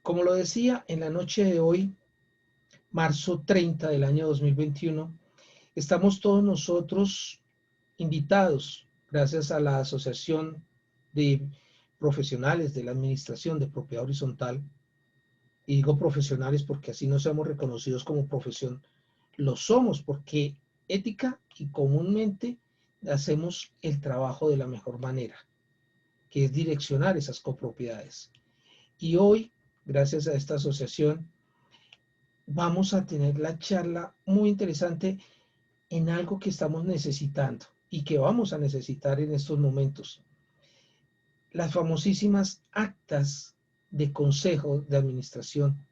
Como lo decía, en la noche de hoy, marzo 30 del año 2021, estamos todos nosotros invitados, gracias a la Asociación de Profesionales de la Administración de Propiedad Horizontal, y digo profesionales porque así no seamos reconocidos como profesión, lo somos porque ética y comúnmente hacemos el trabajo de la mejor manera, que es direccionar esas copropiedades. Y hoy, gracias a esta asociación, vamos a tener la charla muy interesante en algo que estamos necesitando y que vamos a necesitar en estos momentos. Las famosísimas actas de consejo de administración,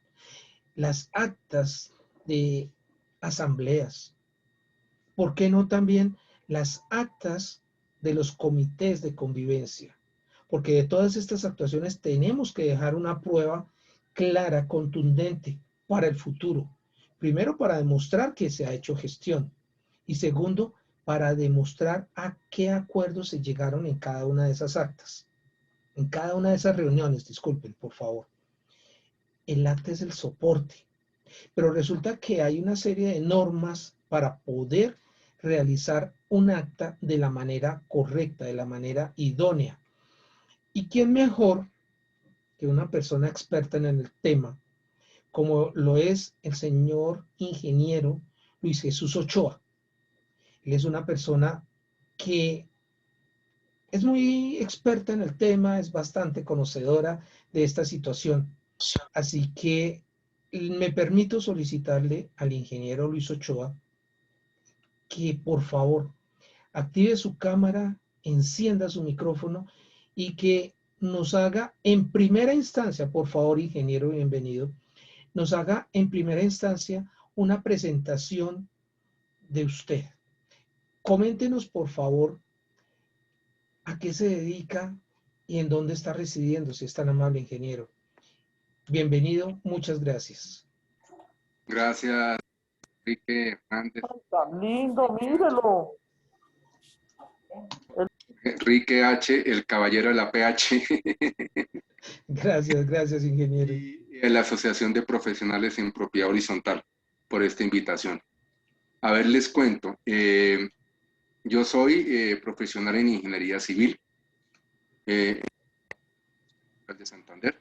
las actas de asambleas, ¿por qué no también las actas de los comités de convivencia? Porque de todas estas actuaciones tenemos que dejar una prueba clara, contundente para el futuro. Primero, para demostrar que se ha hecho gestión. Y segundo, para demostrar a qué acuerdos se llegaron en cada una de esas actas. En cada una de esas reuniones, disculpen, por favor. El acta es el soporte. Pero resulta que hay una serie de normas para poder realizar un acta de la manera correcta, de la manera idónea. ¿Y quién mejor que una persona experta en el tema, como lo es el señor ingeniero Luis Jesús Ochoa? Él es una persona que es muy experta en el tema, es bastante conocedora de esta situación. Así que me permito solicitarle al ingeniero Luis Ochoa que por favor active su cámara, encienda su micrófono y que nos haga en primera instancia, por favor, ingeniero, bienvenido, nos haga en primera instancia una presentación de usted. Coméntenos, por favor, a qué se dedica y en dónde está residiendo, si es tan amable, ingeniero. Bienvenido, muchas gracias. Gracias, Enrique Hernández. Ay, tan lindo, mírelo. Enrique H., el caballero de la PH. Gracias, gracias, ingeniero. Y la Asociación de Profesionales en Propiedad Horizontal por esta invitación. A ver, les cuento. Yo soy profesional en Ingeniería Civil de Santander.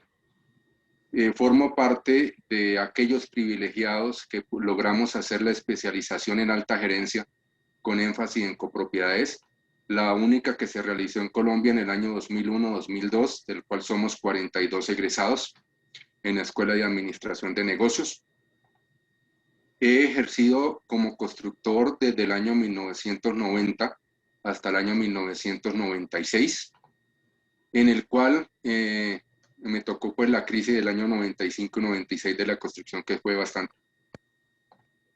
Formo parte de aquellos privilegiados que logramos hacer la especialización en alta gerencia con énfasis en copropiedades, la única que se realizó en Colombia en el año 2001-2002, del cual somos 42 egresados en la Escuela de Administración de Negocios. He ejercido como constructor desde el año 1990 hasta el año 1996, en el cual me tocó pues la crisis del año 95 y 96 de la construcción, que fue bastante.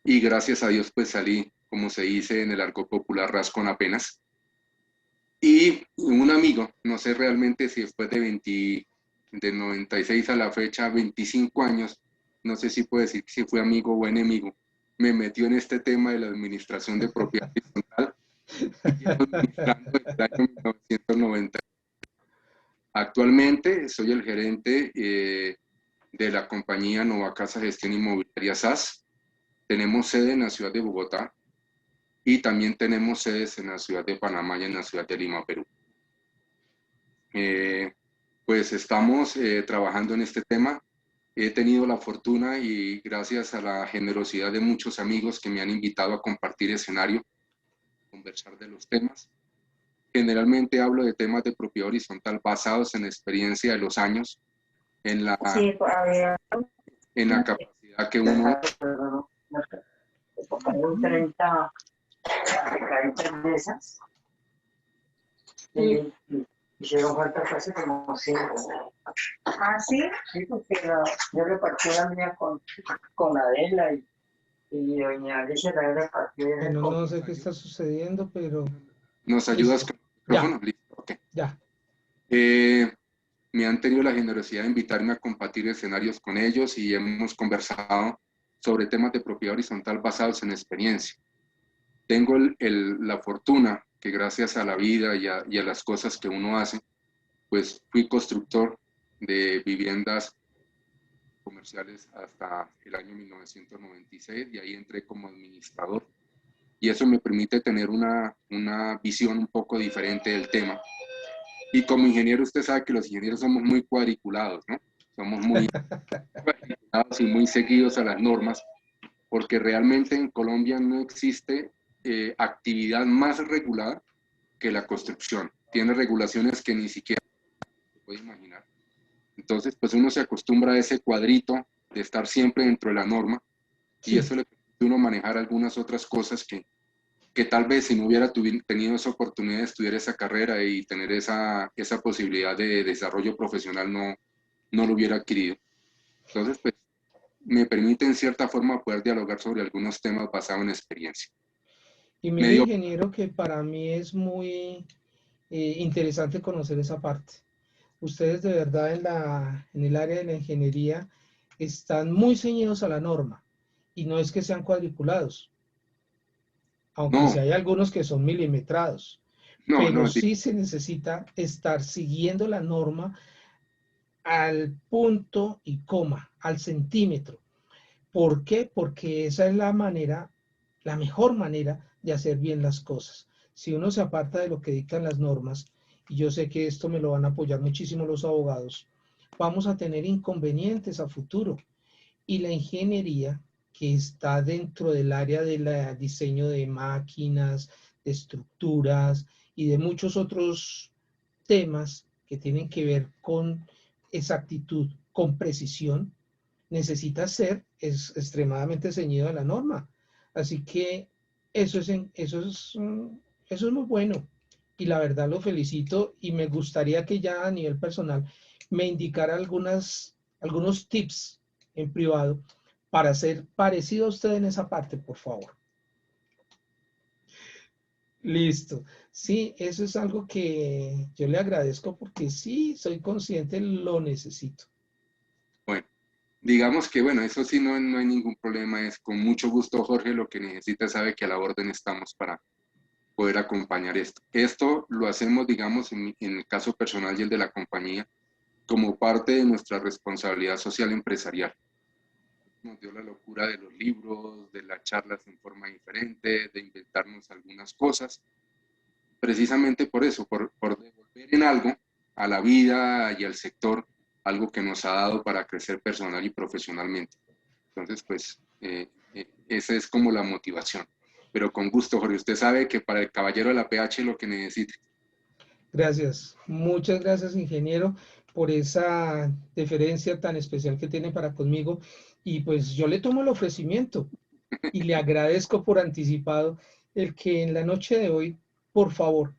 Y gracias a Dios pues salí, como se dice en el argot popular, ras con apenas. Y un amigo, no sé realmente si después de 96 a la fecha, 25 años, no sé si puedo decir si fue amigo o enemigo, me metió en este tema de la administración de propiedad horizontal y llevo administrando desde el año 1990. Actualmente soy el gerente de la compañía Nova Casa Gestión Inmobiliaria SAS. Tenemos sede en la ciudad de Bogotá y también tenemos sedes en la ciudad de Panamá y en la ciudad de Lima, Perú. Pues estamos trabajando en este tema. He tenido la fortuna y gracias a la generosidad de muchos amigos que me han invitado a compartir escenario, conversar de los temas. Generalmente hablo de temas de propiedad horizontal basados en la experiencia de los años, en la capacidad que uno... 30 mesas. Hicieron falta casi como 5. ¿Ah, sí? Sí, porque yo repartí la mía con Adela y doña Alicia la repartió. Bueno, no sé qué está sucediendo, pero... ¿Nos ayudas con el micrófono? Listo, ok. Ya. Me han tenido la generosidad de invitarme a compartir escenarios con ellos y hemos conversado sobre temas de propiedad horizontal basados en experiencia. Tengo la fortuna que gracias a la vida y a las cosas que uno hace, pues fui constructor de viviendas comerciales hasta el año 1996 y ahí entré como administrador. Y eso me permite tener una visión un poco diferente del tema. Y como ingeniero, usted sabe que los ingenieros somos muy cuadriculados, ¿no? Somos muy cuadriculados y muy seguidos a las normas, porque realmente en Colombia no existe actividad más regular que la construcción. Tiene regulaciones que ni siquiera se puede imaginar. Entonces, pues uno se acostumbra a ese cuadrito de estar siempre dentro de la norma, sí. Y eso le permite a uno manejar algunas otras cosas que tal vez si no hubiera tenido esa oportunidad de estudiar esa carrera y tener esa posibilidad de desarrollo profesional no lo hubiera adquirido. Entonces, pues, me permite en cierta forma poder dialogar sobre algunos temas basados en experiencia. Y mire, ingeniero, que para mí es muy interesante conocer esa parte. Ustedes de verdad en el área de la ingeniería están muy ceñidos a la norma y no es que sean cuadriculados, aunque sí hay algunos que son milimetrados, pero sí se necesita estar siguiendo la norma al punto y coma, al centímetro. ¿Por qué? Porque esa es la mejor manera de hacer bien las cosas. Si uno se aparta de lo que dictan las normas, y yo sé que esto me lo van a apoyar muchísimo los abogados, vamos a tener inconvenientes a futuro. Y la ingeniería, que está dentro del área del diseño de máquinas, de estructuras y de muchos otros temas que tienen que ver con exactitud, con precisión, necesita ser extremadamente ceñido a la norma. Así que eso es muy bueno. Y la verdad lo felicito y me gustaría que ya a nivel personal me indicara algunos tips en privado para ser parecido a usted en esa parte, por favor. Listo. Sí, eso es algo que yo le agradezco porque sí, soy consciente, lo necesito. Bueno, digamos que, bueno, eso sí no hay ningún problema. Es con mucho gusto, Jorge, lo que necesita sabe que a la orden estamos para poder acompañar esto. Esto lo hacemos, digamos, en el caso personal y el de la compañía, como parte de nuestra responsabilidad social empresarial. Nos dio la locura de los libros, de las charlas en forma diferente, de inventarnos algunas cosas, precisamente por eso, por devolver en algo a la vida y al sector algo que nos ha dado para crecer personal y profesionalmente. Entonces, pues, esa es como la motivación. Pero con gusto, Jorge, usted sabe que para el caballero de la PH lo que necesite. Gracias, muchas gracias, ingeniero, por esa deferencia tan especial que tiene para conmigo. Y pues yo le tomo el ofrecimiento y le agradezco por anticipado el que en la noche de hoy, por favor,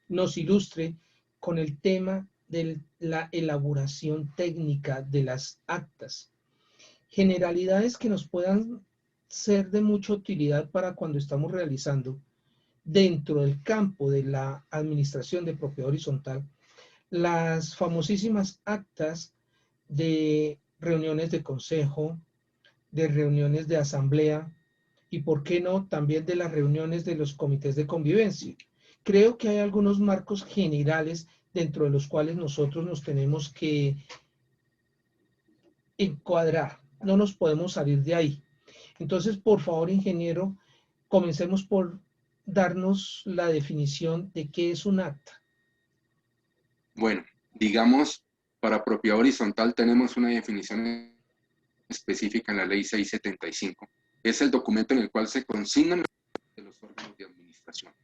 nos ilustre con el tema de la elaboración técnica de las actas. Generalidades que nos puedan ser de mucha utilidad para cuando estamos realizando dentro del campo de la administración de propiedad horizontal, las famosísimas actas de reuniones de consejo, de reuniones de asamblea y, por qué no, también de las reuniones de los comités de convivencia. Creo que hay algunos marcos generales dentro de los cuales nosotros nos tenemos que encuadrar, no nos podemos salir de ahí. Entonces, por favor, ingeniero, comencemos por darnos la definición de qué es un acta. Bueno, digamos, para propiedad horizontal tenemos una definición específica en la ley 675. Es el documento en el cual se consignan los órganos de administración.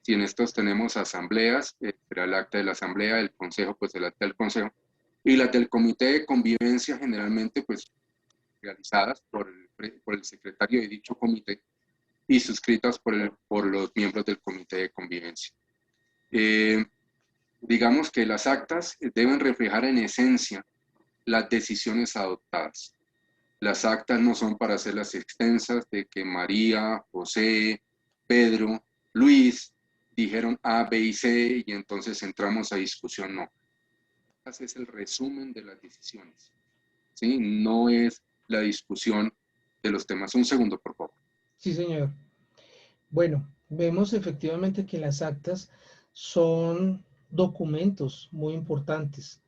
Si en estos tenemos asambleas, será el acta de la asamblea, el consejo, pues el acta del consejo, y las del comité de convivencia generalmente, pues, realizadas por el secretario de dicho comité y suscritas por los miembros del comité de convivencia. Digamos que las actas deben reflejar en esencia las decisiones adoptadas. Las actas no son para hacerlas extensas de que María, José, Pedro, Luis dijeron A, B y C y entonces entramos a discusión, no. Es el resumen de las decisiones, ¿sí? No es la discusión de los temas. Un segundo, por favor. Sí, señor. Bueno, vemos efectivamente que las actas son documentos muy importantes.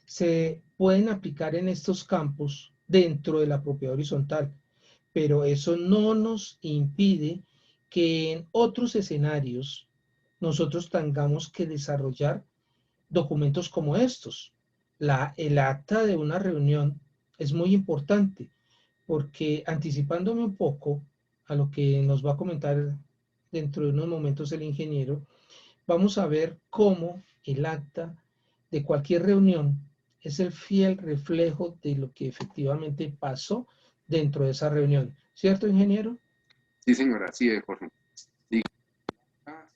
Se pueden aplicar en estos campos dentro de la propiedad horizontal, pero eso no nos impide que en otros escenarios nosotros tengamos que desarrollar documentos como estos. El acta de una reunión es muy importante porque, anticipándome un poco a lo que nos va a comentar dentro de unos momentos el ingeniero, vamos a ver cómo el acta de cualquier reunión es el fiel reflejo de lo que efectivamente pasó dentro de esa reunión. ¿Cierto, ingeniero? Sí, señora, así es, Jorge.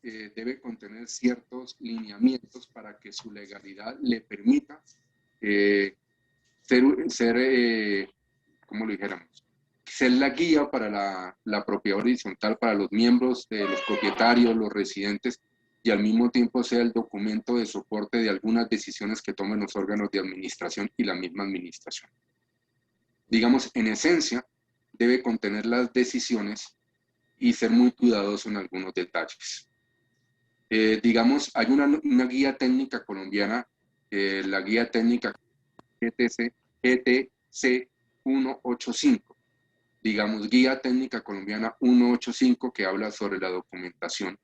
Debe contener ciertos lineamientos para que su legalidad le permita ¿cómo lo dijéramos? Ser la guía para la propiedad horizontal para los miembros, los propietarios, los residentes, y al mismo tiempo sea el documento de soporte de algunas decisiones que tomen los órganos de administración y la misma administración. Digamos, en esencia, debe contener las decisiones y ser muy cuidadoso en algunos detalles. Digamos, hay una guía técnica colombiana, la guía técnica ETC 185, digamos, guía técnica colombiana 185, que habla sobre la documentación.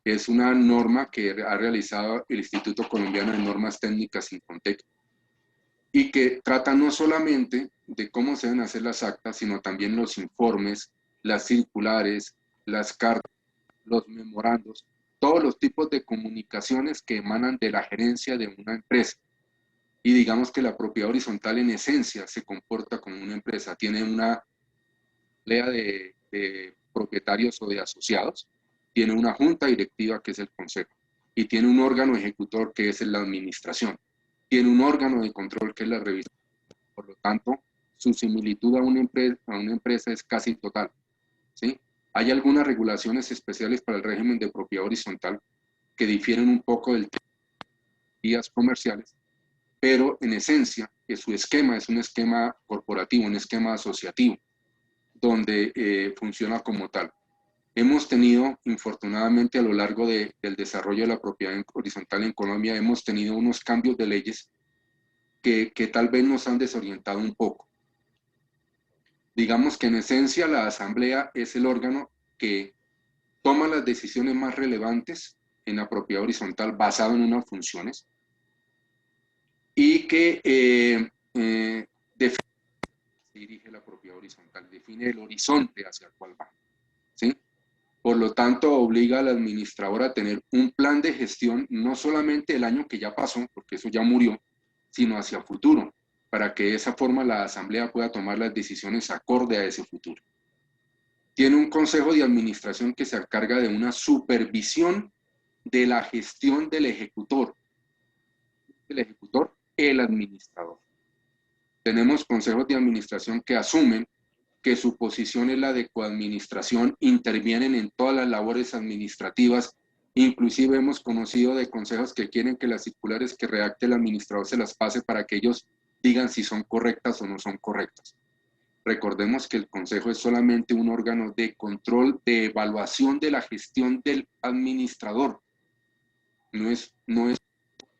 Es una norma que ha realizado el Instituto Colombiano de Normas Técnicas Incontec y que trata no solamente de cómo se deben hacer las actas, sino también los informes, las circulares, las cartas, los memorandos, todos los tipos de comunicaciones que emanan de la gerencia de una empresa. Y digamos que la propiedad horizontal en esencia se comporta como una empresa, tiene una asamblea de propietarios o de asociados, tiene una junta directiva que es el consejo, y tiene un órgano ejecutor que es la administración, tiene un órgano de control que es la revisión. Por lo tanto, su similitud a una empresa es casi total, ¿sí? Hay algunas regulaciones especiales para el régimen de propiedad horizontal que difieren un poco del tema de guías comerciales, pero en esencia su esquema es un esquema corporativo, un esquema asociativo, donde funciona como tal. Hemos tenido, infortunadamente, a lo largo del desarrollo de la propiedad horizontal en Colombia, hemos tenido unos cambios de leyes que tal vez nos han desorientado un poco. Digamos que en esencia la asamblea es el órgano que toma las decisiones más relevantes en la propiedad horizontal basado en unas funciones y que define, dirige la propiedad horizontal, define el horizonte hacia el cual va, ¿sí? Por lo tanto, obliga al administrador a tener un plan de gestión, no solamente el año que ya pasó, porque eso ya murió, sino hacia futuro, para que de esa forma la asamblea pueda tomar las decisiones acorde a ese futuro. Tiene un consejo de administración que se encarga de una supervisión de la gestión del ejecutor. El ejecutor, el administrador. Tenemos consejos de administración que asumen que su posición es la de coadministración, intervienen en todas las labores administrativas, inclusive hemos conocido de consejos que quieren que las circulares que redacte el administrador se las pase para que ellos digan si son correctas o no son correctas. Recordemos que el consejo es solamente un órgano de control, de evaluación de la gestión del administrador, no es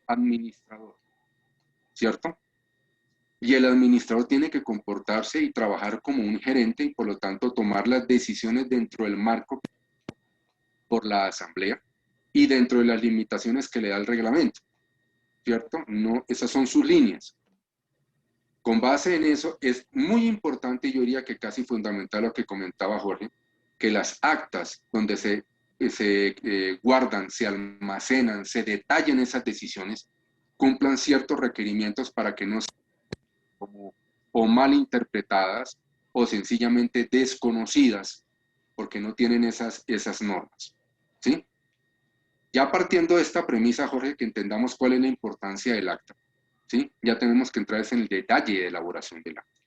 administrador, ¿cierto? Y el administrador tiene que comportarse y trabajar como un gerente y por lo tanto tomar las decisiones dentro del marco por la asamblea y dentro de las limitaciones que le da el reglamento, ¿cierto? No, esas son sus líneas. Con base en eso es muy importante, yo diría que casi fundamental lo que comentaba Jorge, que las actas donde se guardan, se almacenan, se detallan esas decisiones, cumplan ciertos requerimientos para que no sean como o mal interpretadas o sencillamente desconocidas porque no tienen esas normas, ¿sí? Ya partiendo de esta premisa, Jorge, que entendamos cuál es la importancia del acta, ¿sí? Ya tenemos que entrar en el detalle de elaboración del acta,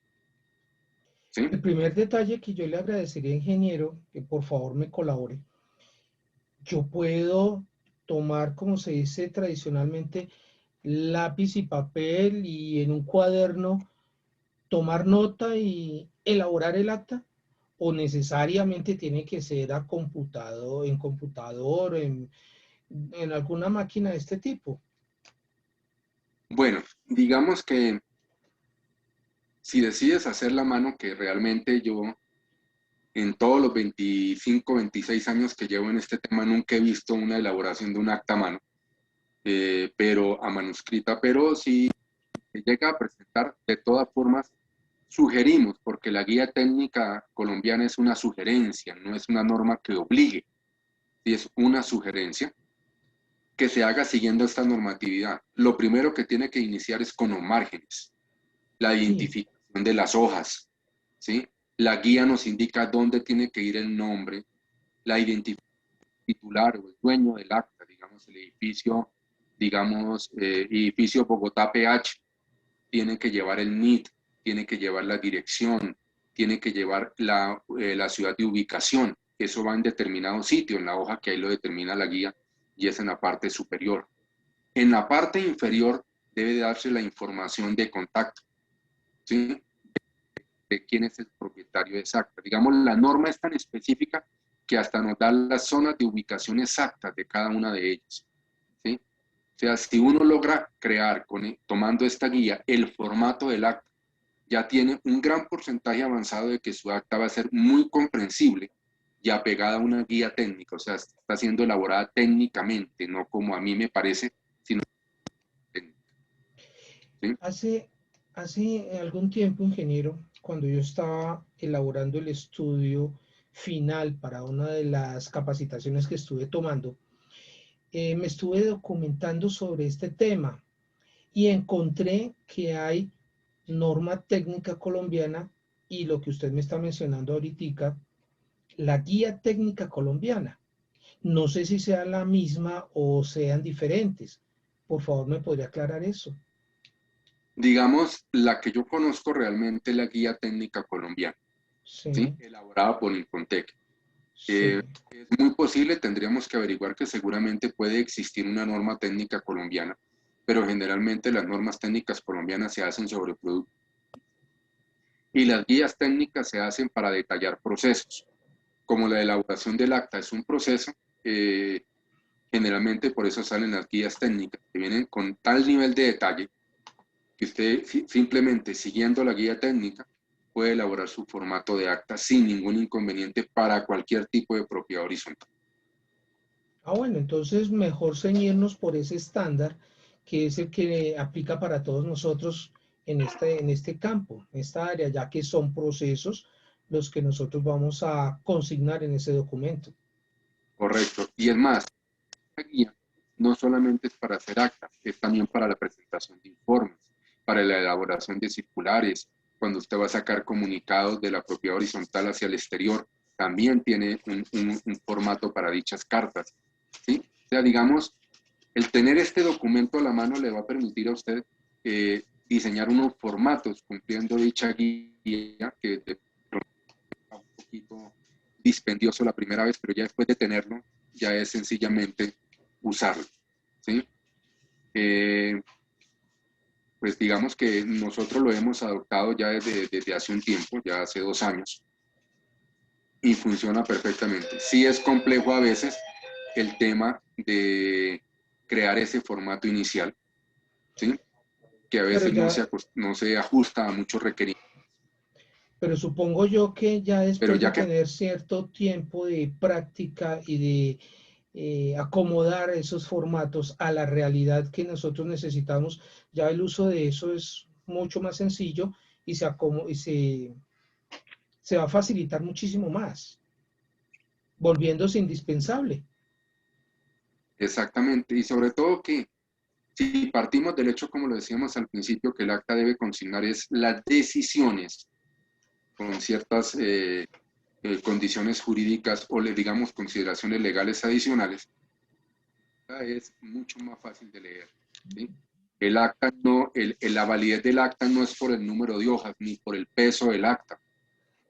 ¿sí? El primer detalle que yo le agradecería, ingeniero, que por favor me colabore. Yo puedo tomar, como se dice tradicionalmente, lápiz y papel y en un cuaderno tomar nota y elaborar el acta, o necesariamente tiene que ser en computador, en alguna máquina de este tipo. Bueno, digamos que si decides hacer la mano, que realmente yo en todos los 25, 26 años que llevo en este tema nunca he visto una elaboración de un acta a mano, pero a manuscrita, pero si se llega a presentar, de todas formas, sugerimos, porque la guía técnica colombiana es una sugerencia, no es una norma que obligue, y es una sugerencia que se haga siguiendo esta normatividad. Lo primero que tiene que iniciar es con los márgenes, la identificación de las hojas, ¿sí? La guía nos indica dónde tiene que ir el nombre, la identificación titular o el dueño del acta, digamos el edificio, edificio Bogotá PH, tiene que llevar el NIT, tiene que llevar la dirección, tiene que llevar la ciudad de ubicación. Eso va en determinado sitio, en la hoja que ahí lo determina la guía, y es en la parte superior. En la parte inferior debe darse la información de contacto, ¿sí? De quién es el propietario exacto. Digamos, la norma es tan específica que hasta nos da las zonas de ubicación exactas de cada una de ellas, ¿sí? O sea, si uno logra crear, tomando esta guía, el formato del acta, ya tiene un gran porcentaje avanzado de que su acta va a ser muy comprensible y apegada a una guía técnica, o sea, está siendo elaborada técnicamente, no como a mí me parece, sino técnica. ¿Sí? Hace algún tiempo, ingeniero, cuando yo estaba elaborando el estudio final para una de las capacitaciones que estuve tomando, me estuve documentando sobre este tema y encontré que hay norma técnica colombiana y lo que usted me está mencionando ahorita, la guía técnica colombiana. No sé si sea la misma o sean diferentes. Por favor, ¿me podría aclarar eso? Digamos, la que yo conozco realmente es la guía técnica colombiana, ¿sí? Elaborada por Incontec. Sí. Es muy posible, tendríamos que averiguar que seguramente puede existir una norma técnica colombiana, pero generalmente las normas técnicas colombianas se hacen sobre productos. Y las guías técnicas se hacen para detallar procesos. Como la elaboración del acta es un proceso, generalmente por eso salen las guías técnicas, que vienen con tal nivel de detalle que usted simplemente siguiendo la guía técnica puede elaborar su formato de acta sin ningún inconveniente para cualquier tipo de propiedad horizontal. Bueno, entonces mejor ceñirnos por ese estándar que es el que aplica para todos nosotros en este campo, en esta área, ya que son procesos los que nosotros vamos a consignar en ese documento. Correcto. Y es más, la guía no solamente es para hacer actas, es también para la presentación de informes, para la elaboración de circulares. Cuando usted va a sacar comunicados de la propiedad horizontal hacia el exterior, también tiene un formato para dichas cartas, ¿sí? O sea, digamos, el tener este documento a la mano le va a permitir a usted diseñar unos formatos cumpliendo dicha guía, que es un poquito dispendioso la primera vez, pero ya después de tenerlo, ya es sencillamente usarlo, ¿sí? Pues digamos que nosotros lo hemos adoptado ya desde hace un tiempo, ya hace 2 años, y funciona perfectamente. Sí es complejo a veces el tema de crear ese formato inicial, ¿sí? Que a veces no se ajusta a muchos requerimientos. Pero supongo yo que ya después de Ya que, tener cierto tiempo de práctica y de acomodar esos formatos a la realidad que nosotros necesitamos, ya el uso de eso es mucho más sencillo y se va a facilitar muchísimo más, volviéndose indispensable. exactamente, y sobre todo que si partimos del hecho, como lo decíamos al principio, que el acta debe consignar es las decisiones con ciertas condiciones jurídicas o, digamos, consideraciones legales adicionales, es mucho más fácil de leer, ¿sí? El acta no, la validez del acta no es por el número de hojas ni por el peso del acta,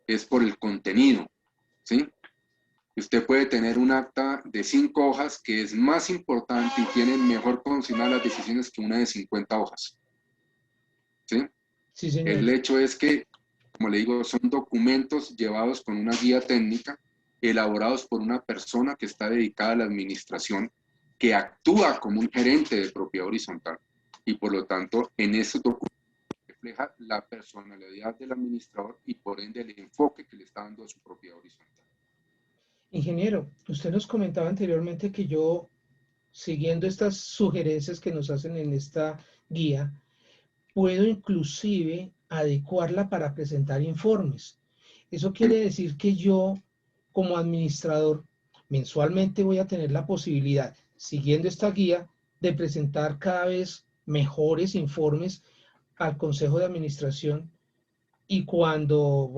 es por el contenido, ¿sí? Usted puede tener un acta de 5 hojas que es más importante y tiene mejor consignar las decisiones que una de 50 hojas, ¿sí? Sí, señor. El hecho es que, como le digo, son documentos llevados con una guía técnica, elaborados por una persona que está dedicada a la administración, que actúa como un gerente de propiedad horizontal, y por lo tanto, en esos documentos refleja la personalidad del administrador y por ende el enfoque que le está dando a su propiedad horizontal. Ingeniero, usted nos comentaba anteriormente que yo, siguiendo estas sugerencias que nos hacen en esta guía, puedo inclusive adecuarla para presentar informes. Eso quiere decir que yo, como administrador, mensualmente voy a tener la posibilidad, siguiendo esta guía, de presentar cada vez mejores informes al Consejo de Administración y cuando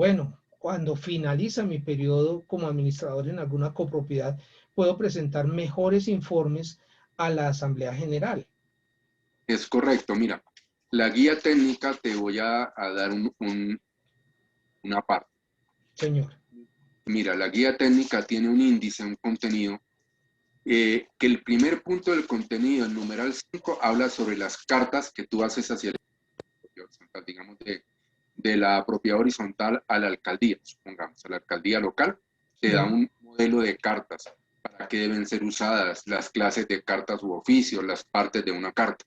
finaliza mi periodo como administrador en alguna copropiedad, puedo presentar mejores informes a la Asamblea General. Es correcto, mira, la guía técnica te voy a dar una parte. Señor. Mira, la guía técnica tiene un índice, un contenido, que el primer punto del contenido, el numeral 5, habla sobre las cartas que tú haces hacia la horizontal, digamos, de la propiedad horizontal a la alcaldía, supongamos, a la alcaldía local, te da un modelo de cartas, para qué deben ser usadas, las clases de cartas u oficios, las partes de una carta.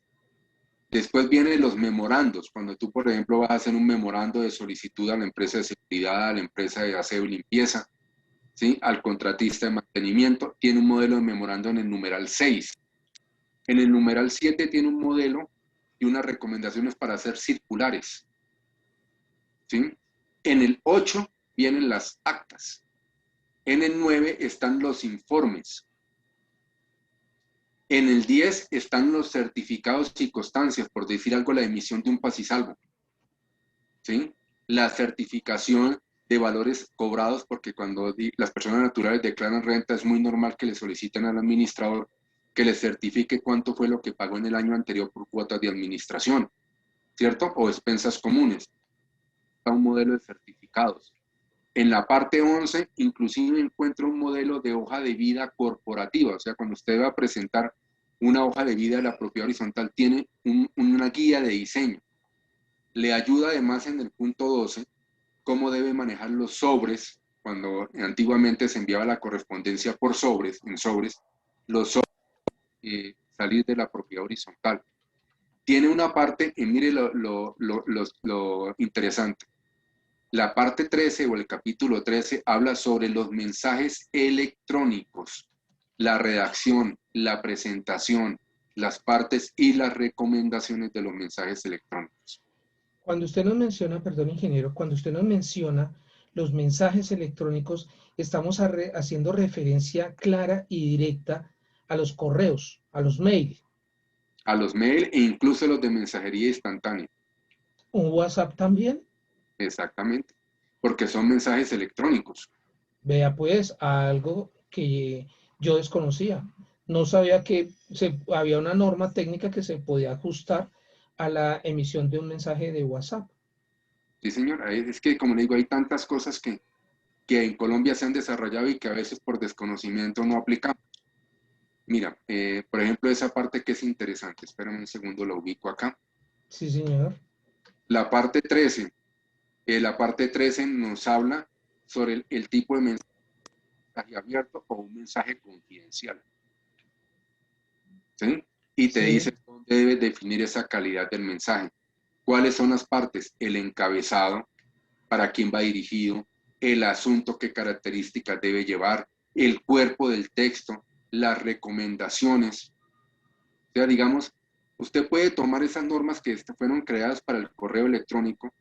Después vienen los memorandos, cuando tú, por ejemplo, vas a hacer un memorando de solicitud a la empresa de seguridad, a la empresa de aseo y limpieza, ¿sí? Al contratista de mantenimiento, tiene un modelo de memorando en el numeral 6. En el numeral 7 tiene un modelo y unas recomendaciones para hacer circulares, ¿sí? En el 8 vienen las actas. En el 9 están los informes. En el 10 están los certificados y constancias, por decir algo, la emisión de un paz y salvo, ¿sí? La certificación de valores cobrados, porque cuando las personas naturales declaran renta es muy normal que le soliciten al administrador que les certifique cuánto fue lo que pagó en el año anterior por cuotas de administración, ¿cierto? O expensas comunes. Está un modelo de certificados. En la parte 11, inclusive encuentro un modelo de hoja de vida corporativa, o sea, cuando usted va a presentar una hoja de vida de la propiedad horizontal, tiene una guía de diseño. Le ayuda además en el punto 12, cómo debe manejar los sobres, cuando antiguamente se enviaba la correspondencia por sobres, en sobres, los sobres, salir de la propiedad horizontal. Tiene una parte, y mire lo interesante, la parte 13 o el capítulo 13 habla sobre los mensajes electrónicos, la redacción, la presentación, las partes y las recomendaciones de los mensajes electrónicos. Cuando usted nos menciona, perdón, ingeniero, cuando usted nos menciona los mensajes electrónicos, estamos haciendo referencia clara y directa a los correos, a los mails. A los mails e incluso los de mensajería instantánea. ¿Un WhatsApp también? Exactamente, porque son mensajes electrónicos. Vea pues, algo que yo desconocía. No sabía que había una norma técnica que se podía ajustar a la emisión de un mensaje de WhatsApp. Sí, señora, es que como le digo, hay tantas cosas que en Colombia se han desarrollado y que a veces por desconocimiento no aplicamos. Mira, por ejemplo, esa parte que es interesante, espérame un segundo, lo ubico acá. Sí, señor. La parte 13 nos habla sobre el tipo de mensaje abierto o un mensaje confidencial, ¿sí? Y te dice dónde debes definir esa calidad del mensaje. ¿Cuáles son las partes? El encabezado, para quién va dirigido, el asunto, qué características debe llevar, el cuerpo del texto, las recomendaciones. O sea, digamos, usted puede tomar esas normas que fueron creadas para el correo electrónico,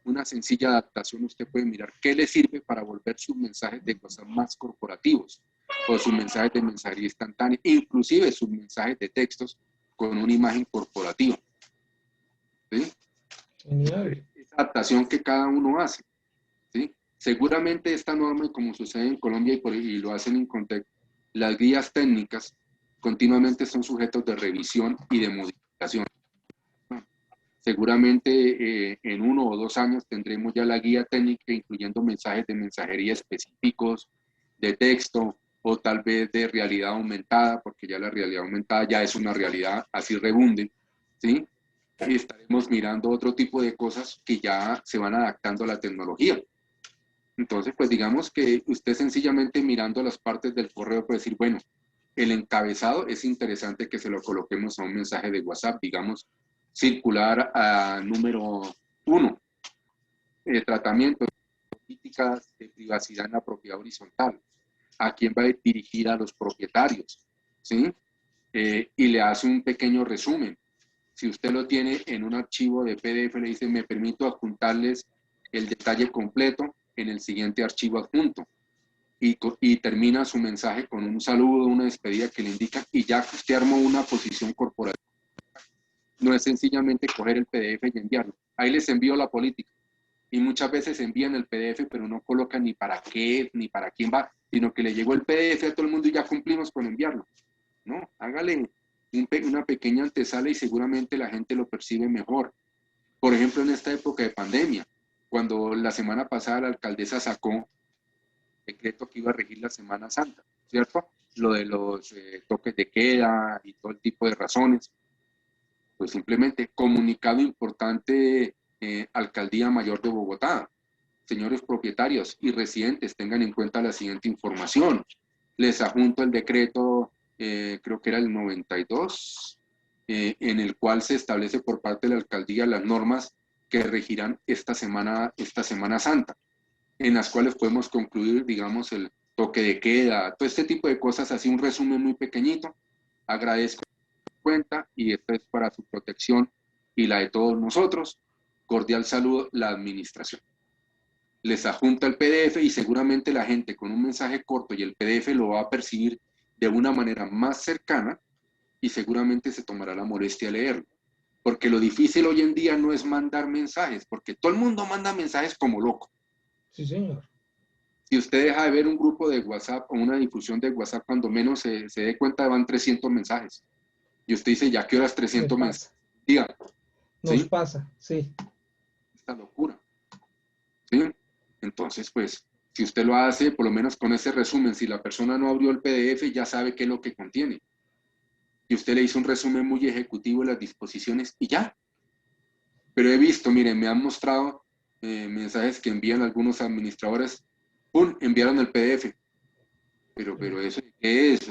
una sencilla adaptación, usted puede mirar qué le sirve para volver sus mensajes de cosas más corporativos o sus mensajes de mensajería instantánea, inclusive sus mensajes de textos con una imagen corporativa. ¿Sí? Genial. Esa adaptación que cada uno hace. ¿Sí? Seguramente esta norma, y como sucede en Colombia y lo hacen en contexto, las guías técnicas continuamente son sujetos de revisión y de modificación. Seguramente en 1 o 2 años tendremos ya la guía técnica incluyendo mensajes de mensajería específicos, de texto o tal vez de realidad aumentada, porque ya la realidad aumentada ya es una realidad, así redunde, ¿sí? Y estaremos mirando otro tipo de cosas que ya se van adaptando a la tecnología. Entonces, pues digamos que usted sencillamente mirando las partes del correo puede decir, bueno, el encabezado es interesante que se lo coloquemos a un mensaje de WhatsApp, digamos, circular número 1, tratamiento de políticas de privacidad en la propiedad horizontal. ¿A quién va dirigida? A los propietarios, ¿sí? Y le hace un pequeño resumen. Si usted lo tiene en un archivo de PDF, le dice, me permito adjuntarles el detalle completo en el siguiente archivo adjunto. Y termina su mensaje con un saludo, una despedida que le indica, y ya que usted armó una posición corporativa. No es sencillamente coger el PDF y enviarlo. Ahí les envío la política. Y muchas veces envían el PDF, pero no colocan ni para qué, ni para quién va, sino que le llegó el PDF a todo el mundo y ya cumplimos con enviarlo. No, hágale una pequeña antesala y seguramente la gente lo percibe mejor. Por ejemplo, en esta época de pandemia, cuando la semana pasada la alcaldesa sacó decreto que iba a regir la Semana Santa, ¿cierto? Lo de los toques de queda y todo el tipo de razones. Pues simplemente comunicado importante, Alcaldía Mayor de Bogotá. Señores propietarios y residentes, tengan en cuenta la siguiente información. Les adjunto el decreto, creo que era el 92, en el cual se establece por parte de la alcaldía las normas que regirán esta Semana Santa, en las cuales podemos concluir, digamos, el toque de queda, todo este tipo de cosas, así un resumen muy pequeñito. Agradezco cuenta y esto es para su protección y la de todos nosotros. Cordial saludo, la administración. Les adjunta el PDF y seguramente la gente con un mensaje corto y el PDF lo va a percibir de una manera más cercana y seguramente se tomará la molestia de leerlo. Porque lo difícil hoy en día no es mandar mensajes, porque todo el mundo manda mensajes como loco. Sí, señor. Si usted deja de ver un grupo de WhatsApp o una difusión de WhatsApp, cuando menos se dé cuenta, van 300 mensajes. Y usted dice, ¿ya qué horas 300 mensajes? Diga. Nos ¿Sí? pasa, sí. Esta locura. ¿Sí? Entonces, pues, si usted lo hace, por lo menos con ese resumen, si la persona no abrió el PDF, ya sabe qué es lo que contiene. Y usted le hizo un resumen muy ejecutivo de las disposiciones y ya. Pero he visto, miren, me han mostrado mensajes que envían algunos administradores, ¡pum!, enviaron el PDF. Pero ¿eso qué es?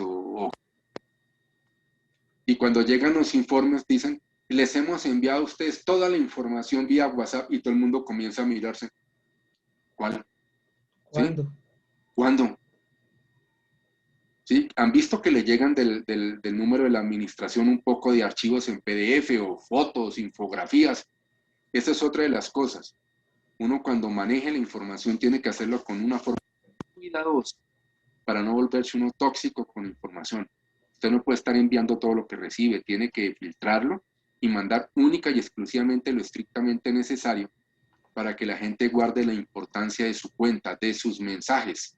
Y cuando llegan los informes dicen, les hemos enviado a ustedes toda la información vía WhatsApp y todo el mundo comienza a mirarse. ¿Cuál? ¿Sí? ¿Cuándo? ¿Cuándo? ¿Sí? ¿Han visto que le llegan del número de la administración un poco de archivos en PDF o fotos, infografías? Esa es otra de las cosas. Uno cuando maneje la información tiene que hacerlo con una forma cuidadosa para no volverse uno tóxico con la información. Usted no puede estar enviando todo lo que recibe, tiene que filtrarlo y mandar única y exclusivamente lo estrictamente necesario para que la gente guarde la importancia de su cuenta, de sus mensajes.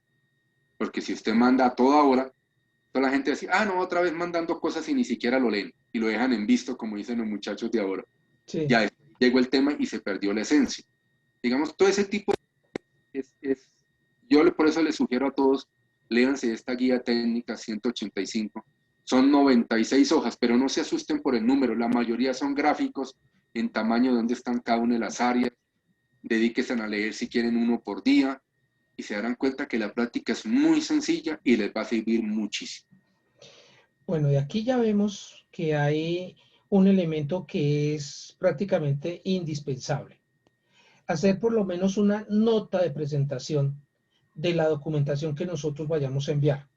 Porque si usted manda a toda hora, toda la gente dice, ah, no, otra vez mandando cosas y ni siquiera lo leen y lo dejan en visto, como dicen los muchachos de ahora. Sí. Ya llegó el tema y se perdió la esencia. Digamos, todo ese tipo yo por eso les sugiero a todos, léanse esta guía técnica 185. Son 96 hojas, pero no se asusten por el número. La mayoría son gráficos en tamaño de dónde están cada una de las áreas. Dedíquense a leer si quieren uno por día y se darán cuenta que la práctica es muy sencilla y les va a servir muchísimo. Bueno, y aquí ya vemos que hay un elemento que es prácticamente indispensable. Hacer por lo menos una nota de presentación de la documentación que nosotros vayamos a enviar.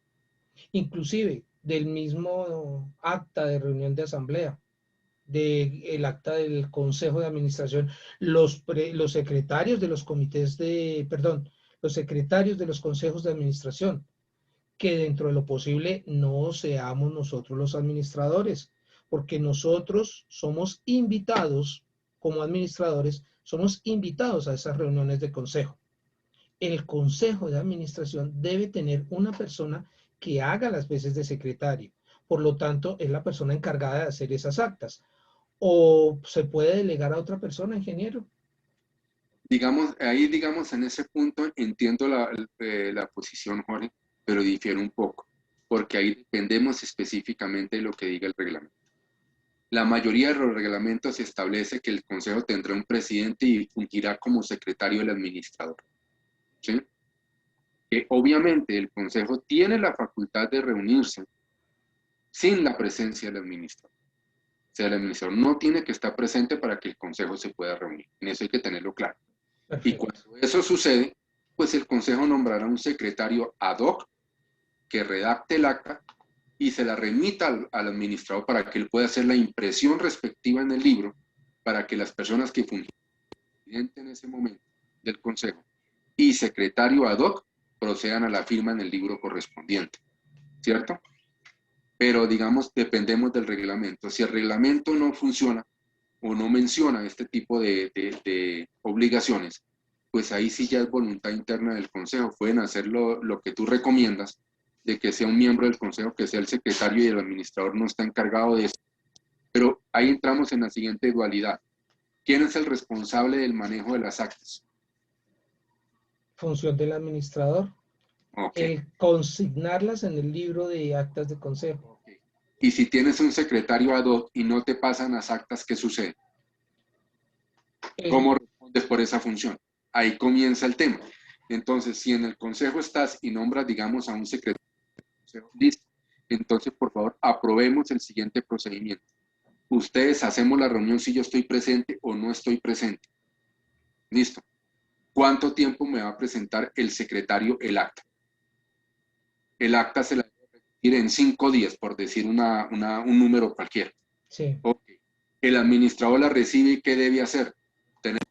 Inclusive del mismo acta de reunión de asamblea, del acta del consejo de administración, los secretarios de los comités de, perdón, los secretarios de los consejos de administración, que dentro de lo posible no seamos nosotros los administradores, porque nosotros somos invitados como administradores, somos invitados a esas reuniones de consejo. El consejo de administración debe tener una persona que haga las veces de secretario, por lo tanto es la persona encargada de hacer esas actas, o se puede delegar a otra persona, ingeniero. Digamos, ahí digamos en ese punto entiendo la posición, Jorge, pero difiere un poco, porque ahí dependemos específicamente de lo que diga el reglamento. La mayoría de los reglamentos establece que el consejo tendrá un presidente y fungirá como secretario del administrador. ¿Sí? Que obviamente el consejo tiene la facultad de reunirse sin la presencia del administrador. sea el administrador. No tiene que estar presente para que el consejo se pueda reunir. En eso hay que tenerlo claro. Perfecto. Y cuando eso sucede, pues el consejo nombrará un secretario ad hoc que redacte el acta y se la remita al administrador para que él pueda hacer la impresión respectiva en el libro, para que las personas que fungieron en ese momento del consejo y secretario ad hoc procedan a la firma en el libro correspondiente, ¿cierto? Pero digamos, dependemos del reglamento. Si el reglamento no funciona o no menciona este tipo de obligaciones, pues ahí sí ya es voluntad interna del consejo. Pueden hacer lo que tú recomiendas, de que sea un miembro del consejo, que sea el secretario y el administrador no está encargado de eso. Pero ahí entramos en la siguiente dualidad. ¿Quién es el responsable del manejo de las actas? Función del administrador. Okay. El consignarlas en el libro de actas de consejo. Okay. Y si tienes un secretario ad hoc y no te pasan las actas, ¿qué sucede? ¿Cómo respondes por esa función? Ahí comienza el tema. Entonces, si en el consejo estás y nombras, digamos, a un secretario del consejo, listo. Entonces, por favor, aprobemos el siguiente procedimiento. Ustedes hacemos la reunión si yo estoy presente o no estoy presente. Listo. ¿Cuánto tiempo me va a presentar el secretario el acta? El acta se la debe recibir en 5 días, por decir un número cualquiera. Sí. Okay. El administrador la recibe y ¿qué debe hacer? Tener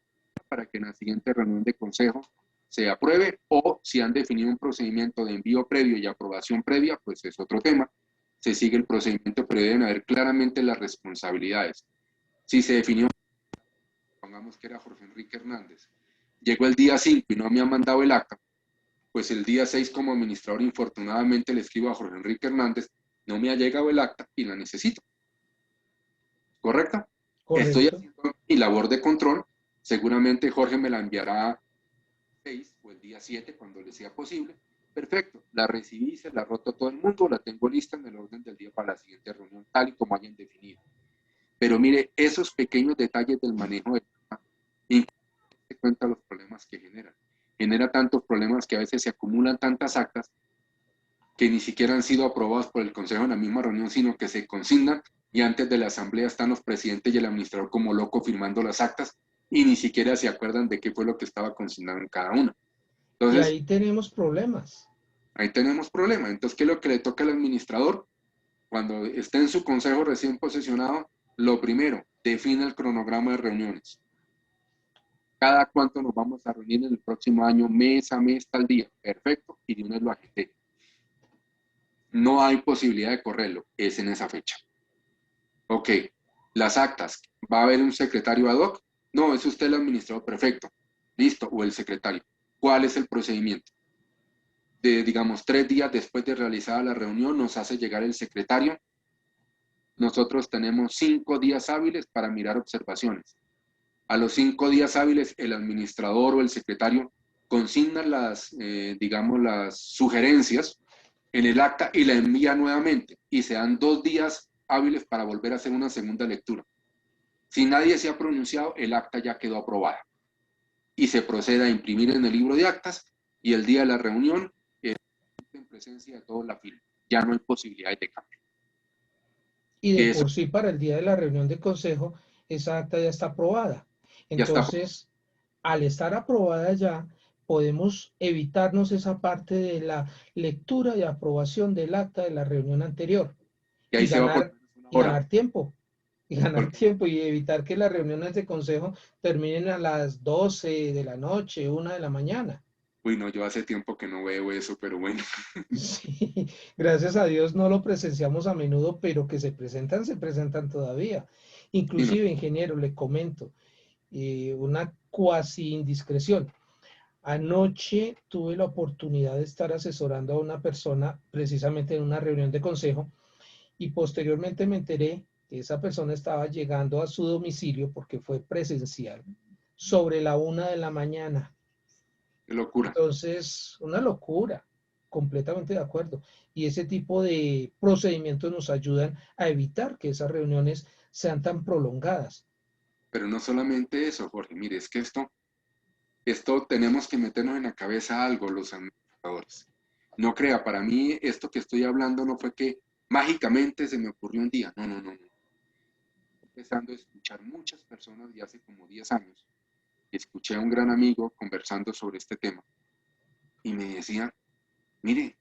para que en la siguiente reunión de consejo se apruebe, o si han definido un procedimiento de envío previo y aprobación previa, pues es otro tema. Se sigue el procedimiento, pero deben haber claramente las responsabilidades. Si se definió, pongamos que era Jorge Enrique Hernández, llegó el día 5 y no me ha mandado el acta, pues el día 6 como administrador infortunadamente le escribo a Jorge Enrique Hernández, no me ha llegado el acta y la necesito. ¿Correcto? Correcto. Estoy haciendo mi labor de control. Seguramente Jorge me la enviará el 6 o el día 7 cuando le sea posible. Perfecto, la recibí, se la roto a todo el mundo, la tengo lista en el orden del día para la siguiente reunión, tal y como hayan definido. Pero mire, esos pequeños detalles del manejo de se cuenta los problemas que generan. Genera tantos problemas que a veces se acumulan tantas actas que ni siquiera han sido aprobadas por el consejo en la misma reunión, sino que se consignan y antes de la asamblea están los presidentes y el administrador como loco firmando las actas y ni siquiera se acuerdan de qué fue lo que estaba consignado en cada una. Entonces, y ahí tenemos problemas. Ahí tenemos problema. Entonces, ¿qué es lo que le toca al administrador? Cuando esté en su consejo recién posesionado, lo primero, define el cronograma de reuniones. Cada cuánto nos vamos a reunir en el próximo año, mes a mes, tal día. Perfecto, y de una vez lo agendé. No hay posibilidad de correrlo, es en esa fecha. Ok, las actas, ¿va a haber un secretario ad hoc? No, es usted el administrador, perfecto. Listo, o el secretario. ¿Cuál es el procedimiento? Digamos, 3 días después de realizada la reunión, nos hace llegar el secretario. Nosotros tenemos 5 días hábiles para mirar observaciones. A los 5 días hábiles, el administrador o el secretario consigna digamos, las sugerencias en el acta y la envía nuevamente. Y se dan 2 días hábiles para volver a hacer una segunda lectura. Si nadie se ha pronunciado, el acta ya quedó aprobada. Y se procede a imprimir en el libro de actas y el día de la reunión, en presencia de toda la firma. Ya no hay posibilidades de cambio. Y de por sí, para el día de la reunión de consejo, esa acta ya está aprobada. Entonces, al estar aprobada ya, podemos evitarnos esa parte de la lectura y aprobación del acta de la reunión anterior. Y ahí se va por una hora. Ganar tiempo. Y ganar tiempo y evitar que las reuniones de consejo terminen a las 12 de la noche, 1 de la mañana. Uy, no, yo hace tiempo que no veo eso, pero bueno. Sí, gracias a Dios no lo presenciamos a menudo, pero que se presentan todavía. Inclusive, Sí, no. ingeniero, le comento, una cuasi indiscreción. Anoche tuve la oportunidad de estar asesorando a una persona precisamente en una reunión de consejo y posteriormente me enteré que esa persona estaba llegando a su domicilio porque fue presencial sobre la 1 de la mañana. Qué locura. Entonces, una locura, completamente de acuerdo. Y ese tipo de procedimientos nos ayudan a evitar que esas reuniones sean tan prolongadas. Pero no solamente eso, Jorge. Mire, es que esto tenemos que meternos en la cabeza algo, los administradores. No crea, para mí esto que estoy hablando no fue que mágicamente se me ocurrió un día. No, no, no. empezando a escuchar muchas personas de hace como 10 años. Escuché a un gran amigo conversando sobre este tema y me decía, mire,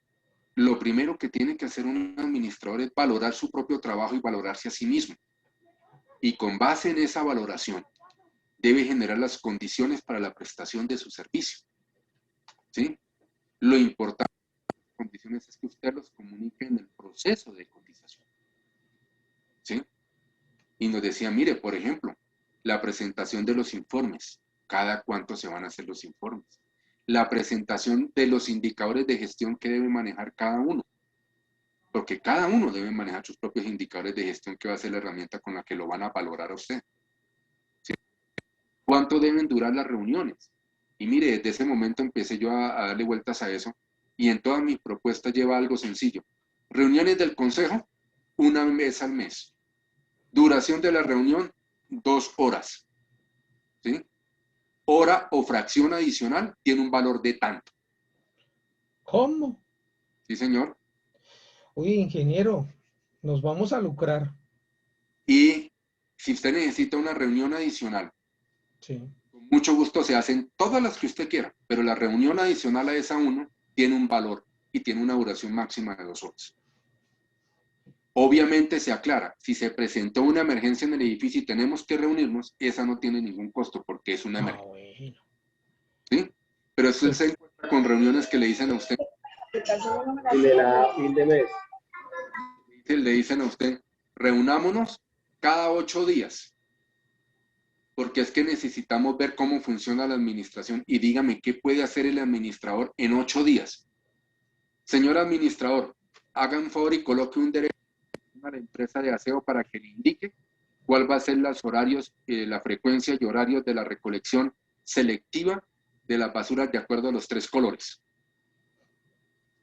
lo primero que tiene que hacer un administrador es valorar su propio trabajo y valorarse a sí mismo. Y con base en esa valoración, debe generar las condiciones para la prestación de su servicio. ¿Sí? Lo importante de las condiciones es que usted los comunique en el proceso de cotización. ¿Sí? Y nos decía, mire, por ejemplo, la presentación de los informes. ¿Cada cuánto se van a hacer los informes? La presentación de los indicadores de gestión que debe manejar cada uno. Porque cada uno debe manejar sus propios indicadores de gestión que va a ser la herramienta con la que lo van a valorar a usted. ¿Sí? ¿Cuánto deben durar las reuniones? Y mire, desde ese momento empecé yo a darle vueltas a eso y en todas mis propuestas lleva algo sencillo. Reuniones del consejo, una vez al mes. Duración de la reunión, 2 horas. ¿Sí? Hora o fracción adicional tiene un valor de tanto. ¿Cómo? ¿Sí, señor? Uy, ingeniero, nos vamos a lucrar. Y si usted necesita una reunión adicional, Sí. con mucho gusto se hacen todas las que usted quiera, pero la reunión adicional a esa uno tiene un valor y tiene una duración máxima de 2 horas. Obviamente se aclara, si se presentó una emergencia en el edificio y tenemos que reunirnos, esa no tiene ningún costo porque es una emergencia. Bueno. ¿Sí? Pero eso se encuentra con reuniones que le dicen a usted. Y de la fin de mes. Le dicen a usted, reunámonos cada 8 días, porque es que necesitamos ver cómo funciona la administración y dígame qué puede hacer el administrador en 8 días. Señor administrador, haga un favor y coloque un derecho a la empresa de aseo para que le indique cuál va a ser los horarios, la frecuencia y horarios de la recolección selectiva de las basuras de acuerdo a los 3 colores.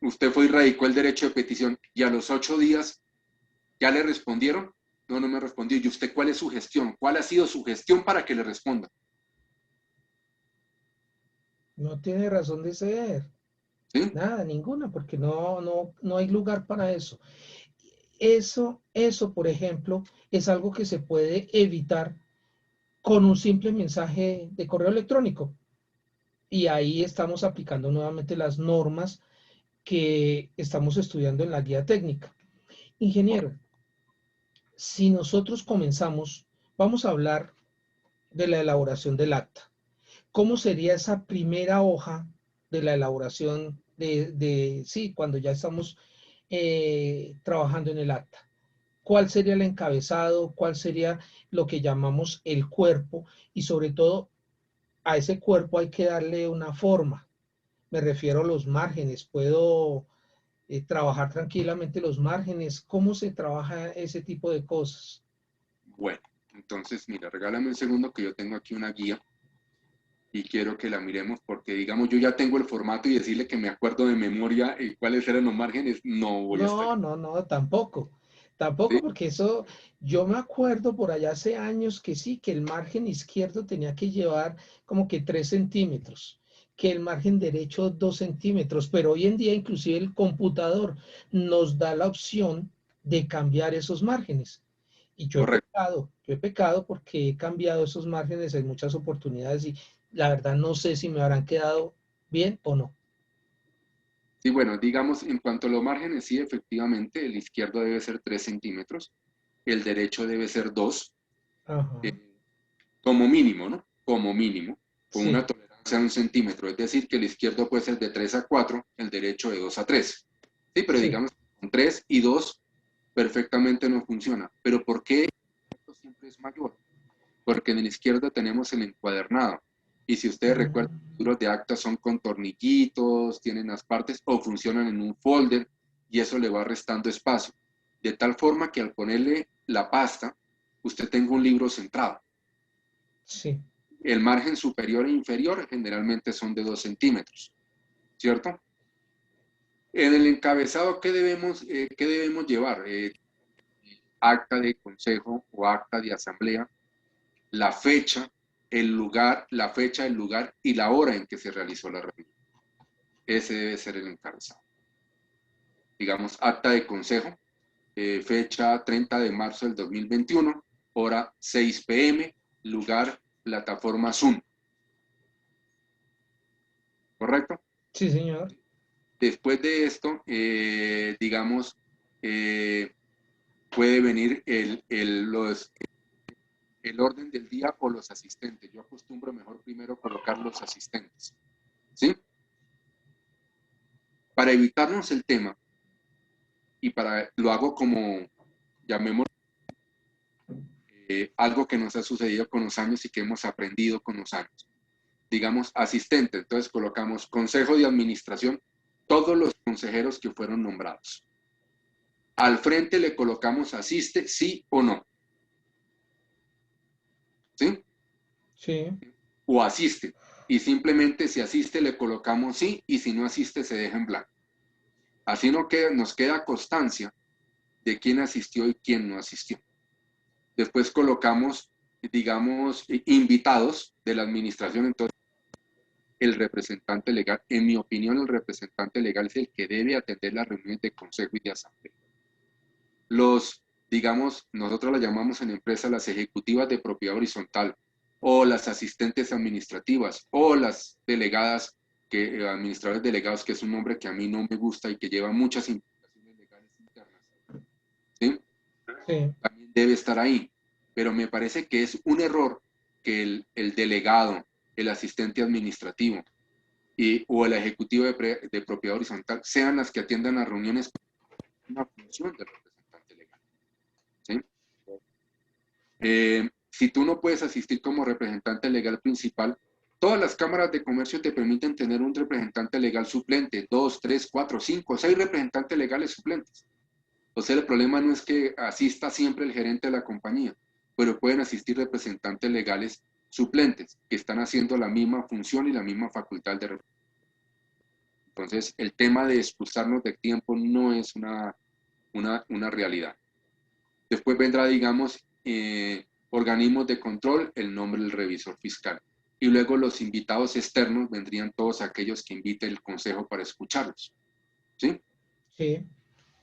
Usted fue y radicó el derecho de petición y a los 8 días ¿ya le respondieron? No, no me respondió. ¿Y usted cuál es su gestión? ¿Cuál ha sido su gestión para que le responda? No tiene razón de ser. ¿Sí? Nada, ninguna, porque no hay lugar para eso. Eso, por ejemplo, es algo que se puede evitar con un simple mensaje de correo electrónico. Y ahí estamos aplicando nuevamente las normas que estamos estudiando en la guía técnica. Ingeniero, si nosotros comenzamos, vamos a hablar de la elaboración del acta. ¿Cómo sería esa primera hoja de la elaboración sí, cuando ya estamos trabajando en el acta? ¿Cuál sería el encabezado? ¿Cuál sería lo que llamamos el cuerpo? Y sobre todo, a ese cuerpo hay que darle una forma. Me refiero a los márgenes. ¿Puedo trabajar tranquilamente los márgenes? ¿Cómo se trabaja ese tipo de cosas? Bueno, entonces, mira, regálame un segundo que yo tengo aquí una guía y quiero que la miremos porque, digamos, yo ya tengo el formato y decirle que me acuerdo de memoria cuáles eran los márgenes, no voy a estar. No, tampoco. Tampoco ¿Sí? porque eso, yo me acuerdo por allá hace años que sí, que el margen izquierdo tenía que llevar como que 3 centímetros, que el margen derecho 2 centímetros, pero hoy en día inclusive el computador nos da la opción de cambiar esos márgenes. Y Correcto. yo he pecado porque he cambiado esos márgenes en muchas oportunidades y la verdad no sé si me habrán quedado bien o no. Sí, bueno, digamos, en cuanto a los márgenes, sí, efectivamente, el izquierdo debe ser 3 centímetros, el derecho debe ser 2, Ajá, como mínimo, ¿no? Como mínimo, con una sí, tolerancia de 1 centímetro, es decir, que el izquierdo puede ser de 3 a 4, el derecho de 2 a 3. Sí, pero sí. digamos, con 3 y 2 perfectamente no funciona. ¿Pero por qué esto siempre es mayor? Porque en el izquierdo tenemos el encuadernado. Y si ustedes recuerdan, Mm. los libros de acta son con tornillitos, tienen las partes o funcionan en un folder y eso le va restando espacio. De tal forma que al ponerle la pasta, usted tenga un libro centrado. Sí, El margen superior e inferior generalmente son de 2 centímetros, ¿cierto? En el encabezado, qué debemos llevar? Acta de consejo o acta de asamblea, la fecha, el lugar, la fecha, el lugar y la hora en que se realizó la reunión. Ese debe ser el encabezado. Digamos, acta de consejo, fecha 30 de marzo del 2021, hora 6 p.m., lugar, plataforma Zoom. ¿Correcto? Sí, señor. Después de esto, digamos, puede venir el orden del día o los asistentes. Yo acostumbro mejor primero colocar los asistentes. ¿Sí? Para evitarnos el tema, y lo hago como, llamémoslo, algo que nos ha sucedido con los años y que hemos aprendido con los años. Digamos, asistente. Entonces colocamos consejo de administración, todos los consejeros que fueron nombrados. Al frente le colocamos asiste, sí o no. ¿Sí? Sí. O asiste. Y simplemente si asiste le colocamos sí, y si no asiste se deja en blanco. Así nos queda constancia de quién asistió y quién no asistió. Después colocamos, digamos, invitados de la administración. Entonces, el representante legal, en mi opinión, el representante legal es el que debe atender las reuniones de consejo y de asamblea. Digamos, nosotros las llamamos en empresa las ejecutivas de propiedad horizontal, o las asistentes administrativas, o las delegadas, administradores delegados, que es un nombre que a mí no me gusta y que lleva muchas implicaciones legales internas. ¿Sí? Sí. También debe estar ahí, pero me parece que es un error que el delegado, el asistente administrativo o el ejecutivo de propiedad horizontal sean las que atiendan las reuniones con una función del representante legal. ¿Sí? Si tú no puedes asistir como representante legal principal, todas las cámaras de comercio te permiten tener un representante legal suplente, 2, 3, 4, 5, 6 representantes legales suplentes. O sea, el problema no es que asista siempre el gerente de la compañía, pero pueden asistir representantes legales suplentes que están haciendo la misma función y la misma facultad de representación. Entonces, el tema de expulsarnos de tiempo no es una realidad. Después vendrá, digamos, organismos de control, el nombre del revisor fiscal. Y luego los invitados externos vendrían todos aquellos que invite el consejo para escucharlos. ¿Sí? Sí.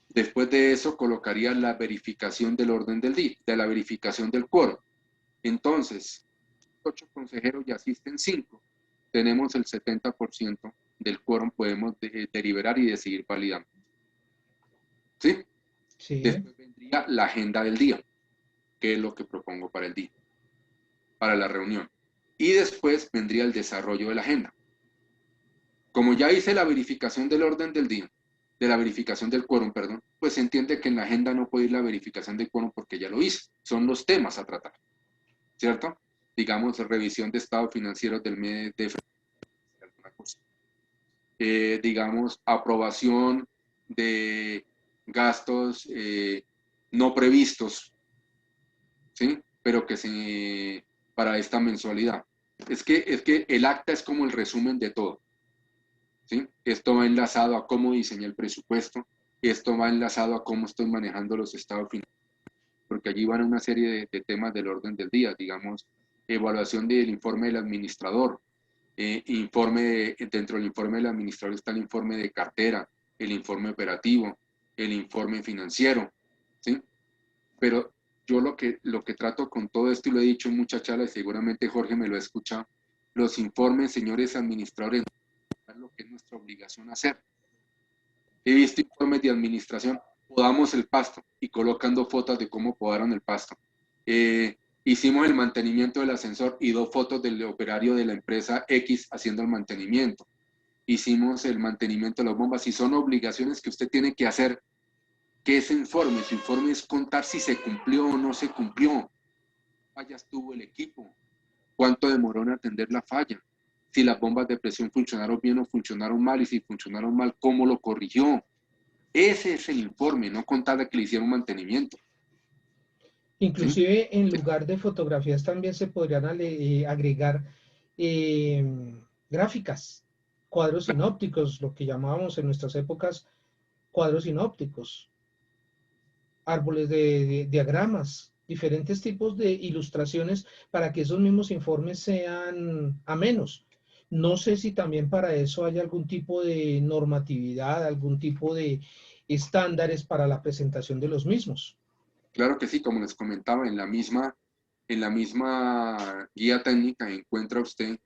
Después de eso colocaría la verificación del orden del día, de la verificación del quórum. Entonces, 8 consejeros y asisten 5. Tenemos el 70% del quórum, podemos deliberar y decidir validando. ¿Sí? Sí. Después vendría la agenda del día, que es lo que propongo para el día, para la reunión. Y después vendría el desarrollo de la agenda. Como ya hice la verificación del orden del día, de la verificación del quórum, perdón, pues se entiende que en la agenda no puede ir la verificación del quórum porque ya lo hice. Son los temas a tratar, ¿cierto? Digamos, revisión de estado financiero del mes de febrero, alguna cosa. Digamos, aprobación de gastos no previstos, ¿sí? Pero que para esta mensualidad. Es que el acta es como el resumen de todo. ¿Sí? Esto va enlazado a cómo diseñé el presupuesto, esto va enlazado a cómo estoy manejando los estados financieros, porque allí van una serie de temas del orden del día, digamos, evaluación del informe del administrador, dentro del informe del administrador está el informe de cartera, el informe operativo, el informe financiero, ¿sí? Pero yo lo que trato con todo esto, y lo he dicho en muchas charlas, y seguramente Jorge me lo ha escuchado, los informes, señores administradores, lo que es nuestra obligación hacer. He visto informes de administración, podamos el pasto, y colocando fotos de cómo podaron el pasto. Hicimos el mantenimiento del ascensor y 2 fotos del operario de la empresa X haciendo el mantenimiento. Hicimos el mantenimiento de las bombas, y son obligaciones que usted tiene que hacer. ¿Qué es informe? Su informe es contar si se cumplió o no se cumplió. ¿Fallas tuvo el equipo? ¿Cuánto demoró en atender la falla? Si las bombas de presión funcionaron bien o funcionaron mal, y si funcionaron mal, ¿cómo lo corrigió? Ese es el informe, no contar que le hicieron mantenimiento. Inclusive ¿Sí? en lugar de fotografías también se podrían agregar gráficas, cuadros sinópticos, lo que llamábamos en nuestras épocas cuadros sinópticos, árboles de diagramas, diferentes tipos de ilustraciones para que esos mismos informes sean amenos. No sé si también para eso hay algún tipo de normatividad, algún tipo de estándares para la presentación de los mismos. Claro que sí, como les comentaba, en la misma en la misma guía técnica encuentra usted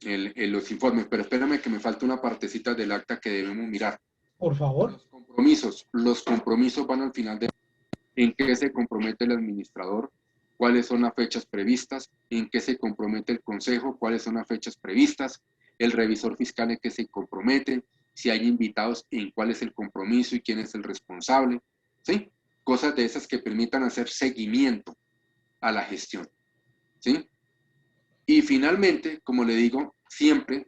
los informes, pero espérame que me falta una partecita del acta que debemos mirar. Por favor. Los compromisos van al final de en qué se compromete el administrador, cuáles son las fechas previstas, en qué se compromete el consejo, cuáles son las fechas previstas, el revisor fiscal en qué se compromete, si hay invitados, en cuál es el compromiso y quién es el responsable, ¿sí? Cosas de esas que permitan hacer seguimiento a la gestión, ¿sí? Y finalmente, como le digo, siempre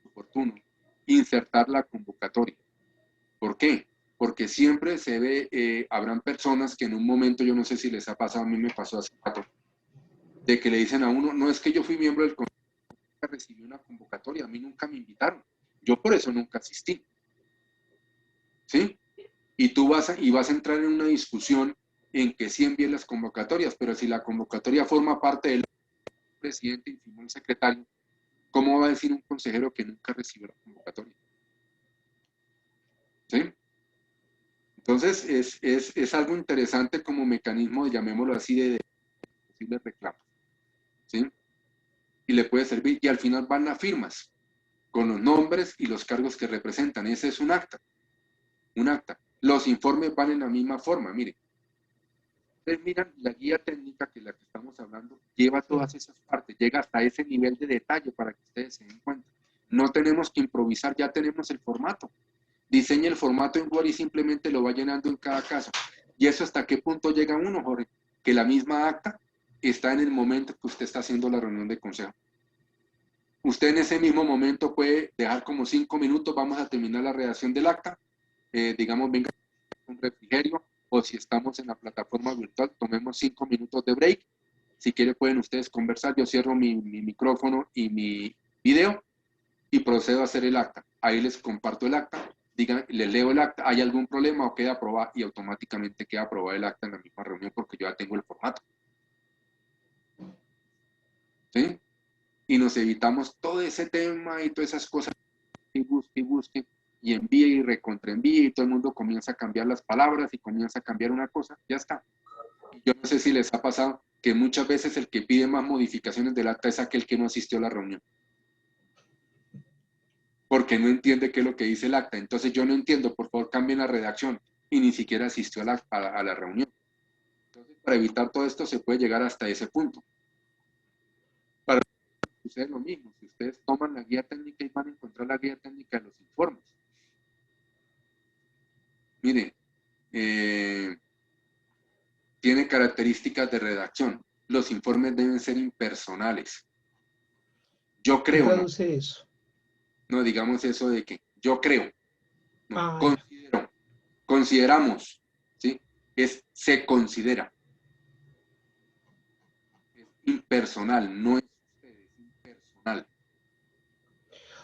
oportuno insertar la convocatoria. ¿Por qué? Porque siempre se ve, habrán personas que en un momento, yo no sé si les ha pasado, a mí me pasó hace rato, de que le dicen a uno, no es que yo fui miembro del consejo, nunca recibí una convocatoria, a mí nunca me invitaron, yo por eso nunca asistí, ¿sí? Y tú vas a entrar en una discusión en que sí envíen las convocatorias, pero si la convocatoria forma parte del presidente y firmó el secretario, ¿cómo va a decir un consejero que nunca recibió la convocatoria? ¿Sí? Entonces, es algo interesante como mecanismo, llamémoslo así, de posibles reclamos, ¿sí? Y le puede servir, y al final van las firmas, con los nombres y los cargos que representan. Ese es un acta, un acta. Los informes van en la misma forma, mire. Ustedes miran la guía técnica, que es la que estamos hablando, lleva todas esas partes, llega hasta ese nivel de detalle para que ustedes se den cuenta. No tenemos que improvisar, ya tenemos el formato. Diseña el formato en Word y simplemente lo va llenando en cada caso. ¿Y eso hasta qué punto llega uno, Jorge? Que la misma acta está en el momento que usted está haciendo la reunión de consejo. Usted en ese mismo momento puede dejar como 5 minutos, vamos a terminar la redacción del acta, digamos, venga un refrigerio, o si estamos en la plataforma virtual, tomemos 5 minutos de break. Si quieren pueden ustedes conversar, yo cierro mi micrófono y mi video y procedo a hacer el acta. Ahí les comparto el acta. Digan, les leo el acta, ¿hay algún problema o queda aprobado? Y automáticamente queda aprobado el acta en la misma reunión porque yo ya tengo el formato. ¿Sí? Y nos evitamos todo ese tema y todas esas cosas, y busque, y envíe y recontraenvíe, y todo el mundo comienza a cambiar las palabras y comienza a cambiar una cosa, ya está. Yo no sé si les ha pasado que muchas veces el que pide más modificaciones del acta es aquel que no asistió a la reunión, porque no entiende qué es lo que dice el acta. Entonces yo no entiendo, por favor cambien la redacción, y ni siquiera asistió a la reunión. Entonces, para evitar todo esto se puede llegar hasta ese punto. Para ustedes lo mismo, si ustedes toman la guía técnica y van a encontrar la guía técnica de los informes. Mire, tiene características de redacción. Los informes deben ser impersonales. Yo creo, ¿Qué traduce eso? No, digamos eso de que yo creo, no, Ya. consideramos, ¿sí? Se considera. Es impersonal, no es impersonal.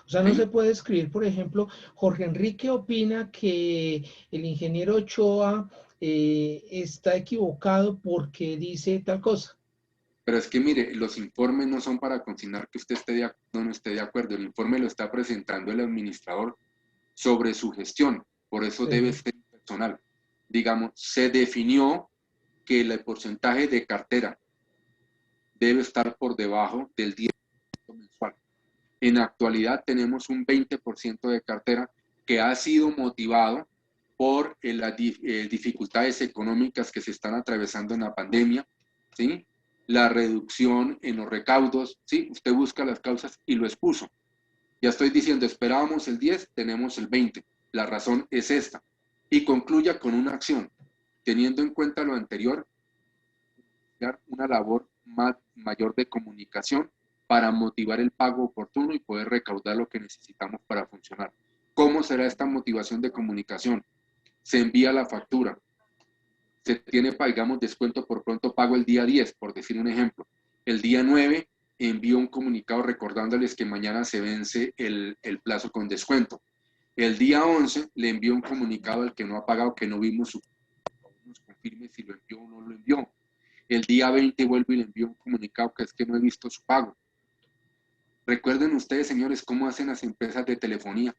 O sea, no se puede escribir, por ejemplo, Jorge Enrique opina que el ingeniero Ochoa está equivocado porque dice tal cosa. Pero es que mire, los informes no son para consignar que usted esté de acuerdo o no esté de acuerdo. El informe lo está presentando el administrador sobre su gestión, por eso Sí. debe ser personal. Digamos, se definió que el porcentaje de cartera debe estar por debajo del 10% mensual. En la actualidad tenemos un 20% de cartera que ha sido motivado por las dificultades económicas que se están atravesando en la pandemia, ¿sí? La reducción en los recaudos, ¿sí? Usted busca las causas y lo expuso. Ya estoy diciendo, esperábamos el 10, tenemos el 20. La razón es esta. Y concluya con una acción. Teniendo en cuenta lo anterior, una labor mayor de comunicación para motivar el pago oportuno y poder recaudar lo que necesitamos para funcionar. ¿Cómo será esta motivación de comunicación? Se envía la factura. Se tiene, digamos, descuento por pronto pago el día 10, por decir un ejemplo. El día 9 envío un comunicado recordándoles que mañana se vence el plazo con descuento. El día 11 le envío un comunicado al que no ha pagado, que no vimos su pago, nos confirme si lo envió o no lo envió. El día 20 vuelvo y le envío un comunicado que es que no he visto su pago. Recuerden ustedes, señores, cómo hacen las empresas de telefonía.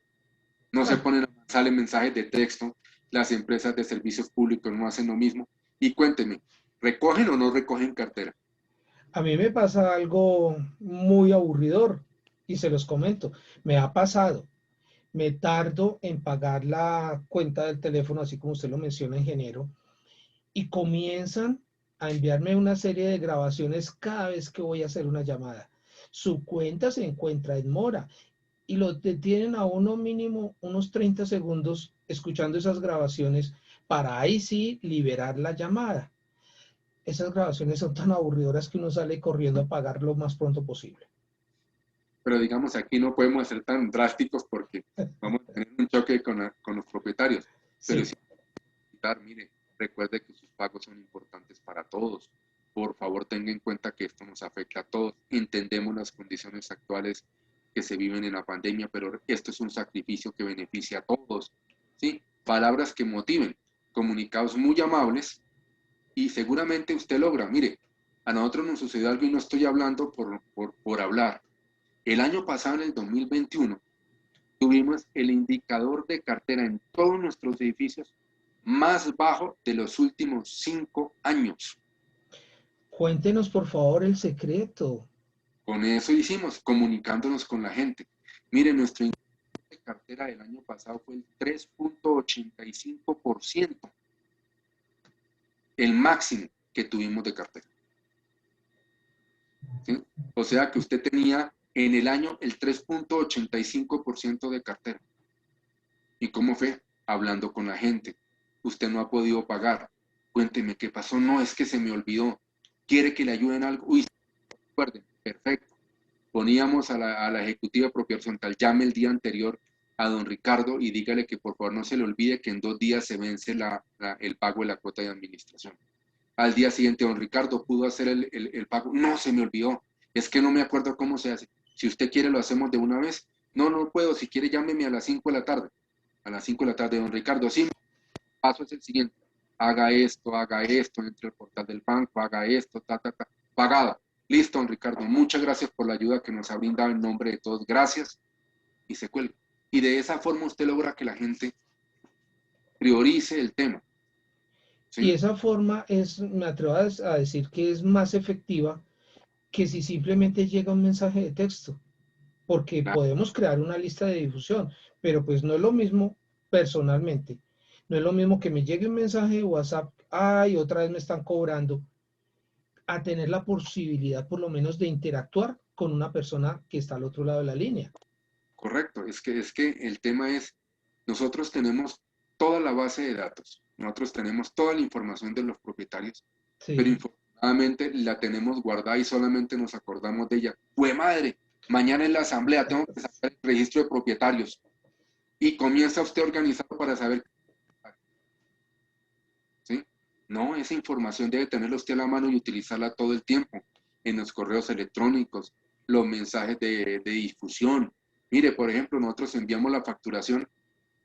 No se ponen, salen mensajes de texto, las empresas de servicios públicos no hacen lo mismo. Y cuénteme, ¿recogen o no recogen cartera? A mí me pasa algo muy aburridor y se los comento. Me ha pasado. Me tardo en pagar la cuenta del teléfono, así como usted lo menciona, ingeniero, y comienzan a enviarme una serie de grabaciones cada vez que voy a hacer una llamada. Su cuenta se encuentra en mora y lo detienen a uno mínimo unos 30 segundos escuchando esas grabaciones para ahí sí liberar la llamada. Esas grabaciones son tan aburridoras que uno sale corriendo a pagar lo más pronto posible. Pero digamos, aquí no podemos ser tan drásticos porque vamos a tener un choque con los propietarios. Pero Sí, sí, mire, recuerde que sus pagos son importantes para todos. Por favor, tenga en cuenta que esto nos afecta a todos. Entendemos las condiciones actuales que se viven en la pandemia, pero esto es un sacrificio que beneficia a todos. ¿Sí? Palabras que motiven, comunicados muy amables y seguramente usted logra. Mire, a nosotros nos sucedió algo y no estoy hablando por hablar. El año pasado, en el 2021, tuvimos el indicador de cartera en todos nuestros edificios más bajo de los últimos 5 años. cuéntenos por favor el secreto. Con eso hicimos, comunicándonos con la gente. Mire, nuestro indicador de cartera del año pasado fue el 3.85%, el máximo que tuvimos de cartera. ¿Sí? O sea que usted tenía en el año el 3.85% de cartera. ¿Y cómo fue? Hablando con la gente. Usted no ha podido pagar. Cuénteme qué pasó. No, es que se me olvidó. ¿Quiere que le ayuden algo? Uy, recuerden, perfecto. Poníamos a la ejecutiva horizontal, llame el día anterior a don Ricardo y dígale que por favor no se le olvide que en 2 días se vence el pago de la cuota de administración. Al día siguiente, don Ricardo, ¿pudo hacer el pago? No, se me olvidó. Es que no me acuerdo cómo se hace. Si usted quiere, lo hacemos de una vez. No, no puedo. Si quiere, llámeme a las 5 de la tarde. A las 5 de la tarde, don Ricardo. Sí, el paso es el siguiente. Haga esto, entre al portal del banco, haga esto, pagado. Listo, don Ricardo. Muchas gracias por la ayuda que nos ha brindado en nombre de todos. Gracias. Y se cuelga. Y de esa forma usted logra que la gente priorice el tema. Y ¿Sí? esa forma es, me atrevo a decir que es más efectiva que si simplemente llega un mensaje de texto, porque Claro. podemos crear una lista de difusión, pero pues no es lo mismo personalmente. No es lo mismo que me llegue un mensaje de WhatsApp, ay, otra vez me están cobrando, a tener la posibilidad por lo menos de interactuar con una persona que está al otro lado de la línea. Correcto, es que el tema es, nosotros tenemos toda la base de datos, nosotros tenemos toda la información de los propietarios, pero Sí, infortunadamente la tenemos guardada y solamente nos acordamos de ella. ¡Fue madre! Mañana en la asamblea tengo que sacar el registro de propietarios y comienza usted a organizar para saber, ¿sí? No, esa información debe tenerla usted a la mano y utilizarla todo el tiempo en los correos electrónicos, los mensajes de difusión. Mire, por ejemplo, nosotros enviamos la facturación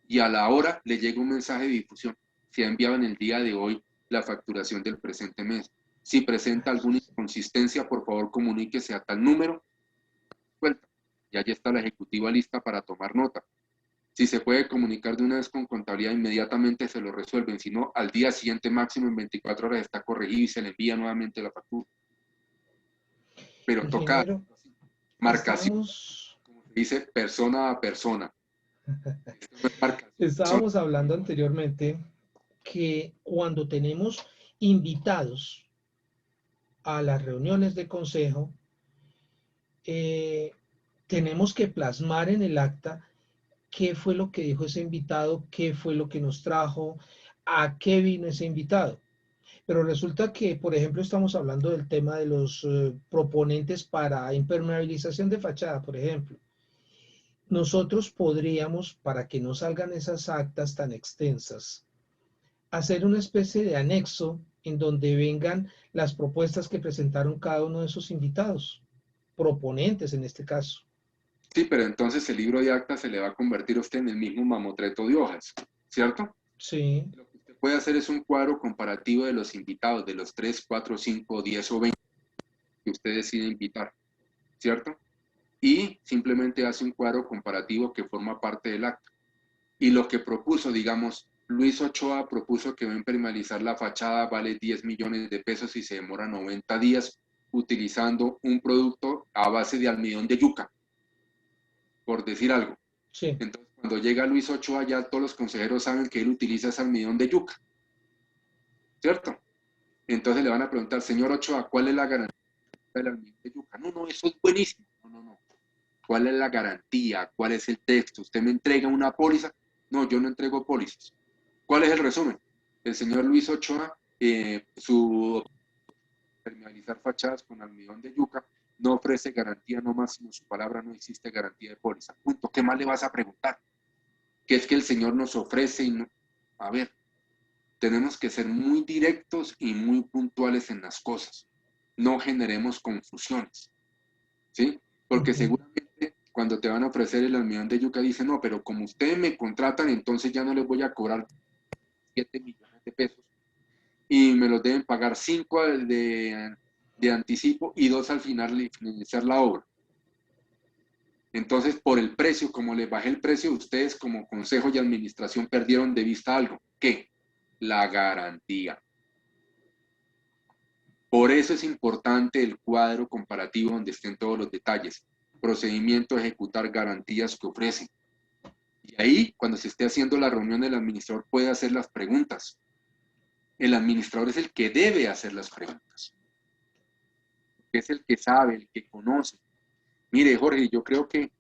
y a la hora le llega un mensaje de difusión. Se ha enviado en el día de hoy la facturación del presente mes. Si presenta alguna inconsistencia, por favor comuníquese a tal número. Vuelta. Y allí está la ejecutiva lista para tomar nota. Si se puede comunicar de una vez con contabilidad, inmediatamente se lo resuelven. Si no, al día siguiente, máximo en 24 horas, está corregido y se le envía nuevamente la factura. Pero toca ingeniero, marcación, estábamos, como se dice, persona a persona. Esto no es marcación, son estábamos hablando anteriormente que cuando tenemos invitados a las reuniones de consejo, eh, tenemos que plasmar en el acta qué fue lo que dijo ese invitado, qué fue lo que nos trajo, a qué vino ese invitado. Pero resulta que, por ejemplo, estamos hablando del tema de los proponentes para impermeabilización de fachada, por ejemplo. Nosotros podríamos, para que no salgan esas actas tan extensas, hacer una especie de anexo en donde vengan las propuestas que presentaron cada uno de esos invitados, proponentes en este caso. Sí, pero entonces el libro de actas se le va a convertir a usted en el mismo mamotreto de hojas, ¿cierto? Sí, Lo que usted puede hacer es un cuadro comparativo de los invitados, de los 3, 4, 5, 10 o 20 que usted decide invitar, ¿cierto? Y simplemente hace un cuadro comparativo que forma parte del acta. Y lo que propuso, digamos, Luis Ochoa propuso que va a impermeabilizar la fachada, vale 10 millones de pesos y se demora 90 días utilizando un producto a base de almidón de yuca, por decir algo. Sí. Entonces, cuando llega Luis Ochoa, ya todos los consejeros saben que él utiliza ese almidón de yuca, ¿cierto? Entonces le van a preguntar, señor Ochoa, ¿cuál es la garantía del almidón de yuca? No, no, eso es buenísimo. No, no, no. ¿Cuál es la garantía? ¿Cuál es el texto? ¿Usted me entrega una póliza? No, yo no entrego pólizas. ¿Cuál es el resumen? El señor Luis Ochoa, su permeabilizar fachadas con almidón de yuca, no ofrece garantía nomás, sino su palabra, no existe garantía de póliza. Punto. ¿Qué más le vas a preguntar? ¿Qué es que el señor nos ofrece? Y no... A ver, tenemos que ser muy directos y muy puntuales en las cosas. No generemos confusiones, ¿sí? Porque seguramente cuando te van a ofrecer el almidón de yuca dicen, no, pero como ustedes me contratan, entonces ya no les voy a cobrar 7 millones de pesos y me los deben pagar 5 de anticipo y 2 al finalizar la obra. Entonces, por el precio, como les bajé el precio, ustedes como consejo de administración perdieron de vista algo. ¿Qué? La garantía. Por eso es importante el cuadro comparativo donde estén todos los detalles. Procedimiento a ejecutar, garantías que ofrecen. Y ahí, cuando se esté haciendo la reunión, el administrador puede hacer las preguntas. El administrador es el que debe hacer las preguntas. Es el que sabe, el que conoce. Mire, Jorge, yo creo que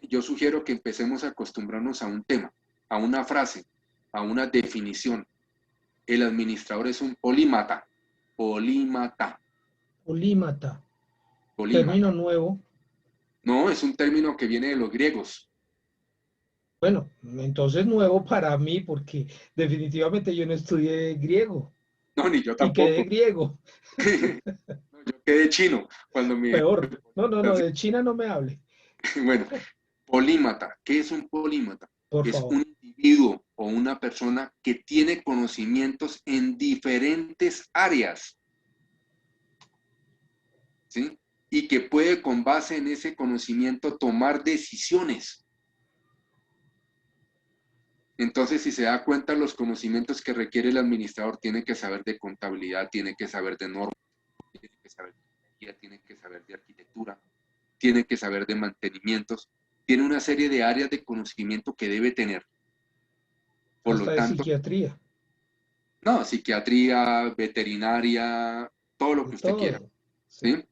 yo sugiero que empecemos a acostumbrarnos a un tema, a una frase, a una definición. El administrador es un polímata. Polímata. Polímata. Polímata. Término nuevo. No, es un término que viene de los griegos. Bueno, entonces nuevo para mí, porque definitivamente yo no estudié griego. No, ni yo Y tampoco. quedé griego. No, yo quedé chino cuando me... Peor. No, de China no me hable. Bueno, polímata. ¿Qué es un polímata? Por Es favor. un individuo o una persona que tiene conocimientos en diferentes áreas, ¿sí? Y que puede con base en ese conocimiento tomar decisiones. Entonces, si se da cuenta, los conocimientos que requiere el administrador tiene que saber de contabilidad, tiene que saber de normas, tiene que saber de ingeniería, tiene que saber de arquitectura, tiene que saber de mantenimientos, tiene una serie de áreas de conocimiento que debe tener. Por Hasta lo de tanto, psiquiatría. no, psiquiatría, veterinaria, todo lo De que usted quiera, todo. Sí. ¿sí?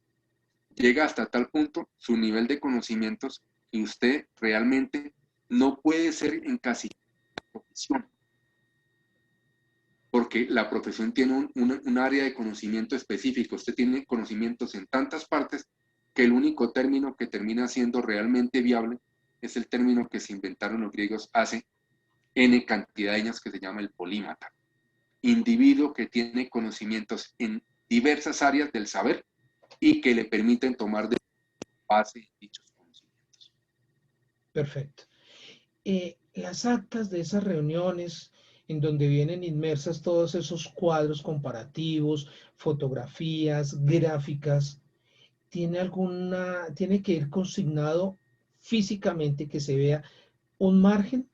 Llega hasta tal punto su nivel de conocimientos y usted realmente no puede ser encasillado en la profesión. Porque la profesión tiene un área de conocimiento específico. Usted tiene conocimientos en tantas partes que el único término que termina siendo realmente viable es el término que se inventaron los griegos hace N cantidad de años, que se llama el polímata. Individuo que tiene conocimientos en diversas áreas del saber y que le permiten tomar de base en dichos conocimientos. Perfecto. Las actas de esas reuniones en donde vienen inmersas todos esos cuadros comparativos, fotografías, gráficas, tiene que ir consignado físicamente que se vea un margen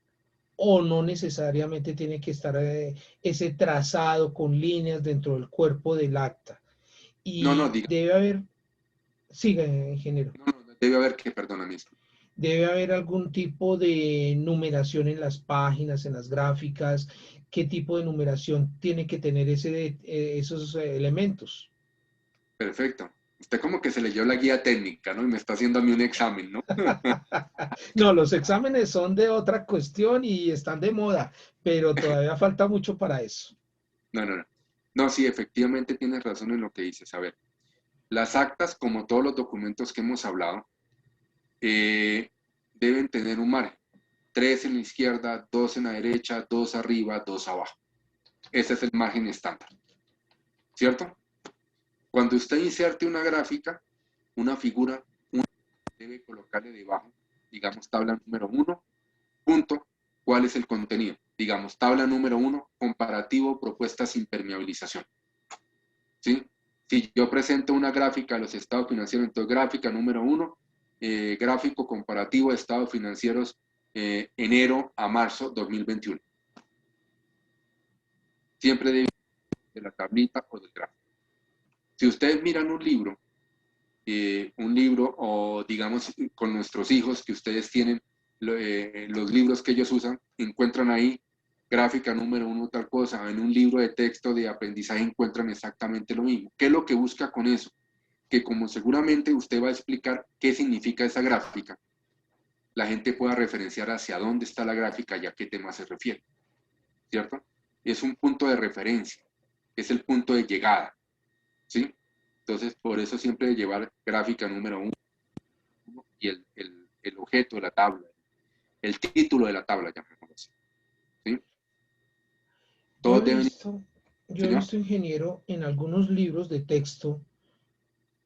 o no necesariamente tiene que estar ese trazado con líneas dentro del cuerpo del acta. No, Y diga. debe haber, siga, ingeniero. No, debe haber que, perdóname. Debe haber algún tipo de numeración en las páginas, en las gráficas. ¿Qué tipo de numeración tiene que tener esos elementos? Perfecto. Usted como que se leyó la guía técnica, ¿no? Y me está haciendo a mí un examen, ¿no? No, los exámenes son de otra cuestión y están de moda, pero todavía falta mucho para eso. No. No, sí, efectivamente tienes razón en lo que dices. A ver, las actas, como todos los documentos que hemos hablado, deben tener un margen. 3 en la izquierda, 2 en la derecha, 2 arriba, 2 abajo. Ese es el margen estándar, ¿cierto? Cuando usted inserte una gráfica, una figura, debe colocarle debajo, digamos, tabla número 1, punto, ¿cuál es el contenido? Digamos, tabla número 1, comparativo, propuestas, impermeabilización. ¿Sí? Si yo presento una gráfica de los estados financieros, entonces gráfica número 1, gráfico comparativo de estados financieros enero a marzo 2021. Siempre debe de la tablita o del gráfico. Si ustedes miran un libro o digamos con nuestros hijos que ustedes tienen, los libros que ellos usan, encuentran ahí gráfica número 1 tal cosa, en un libro de texto de aprendizaje encuentran exactamente lo mismo. ¿Qué es lo que busca con eso? Que como seguramente usted va a explicar qué significa esa gráfica, la gente pueda referenciar hacia dónde está la gráfica y a qué tema se refiere, ¿cierto? Es un punto de referencia, es el punto de llegada, ¿sí? Entonces, por eso siempre llevar gráfica número 1 y el objeto de la tabla, el título de la tabla, llamémoslo así, ¿sí? Todos deben... Yo he visto, ingeniero, en algunos libros de texto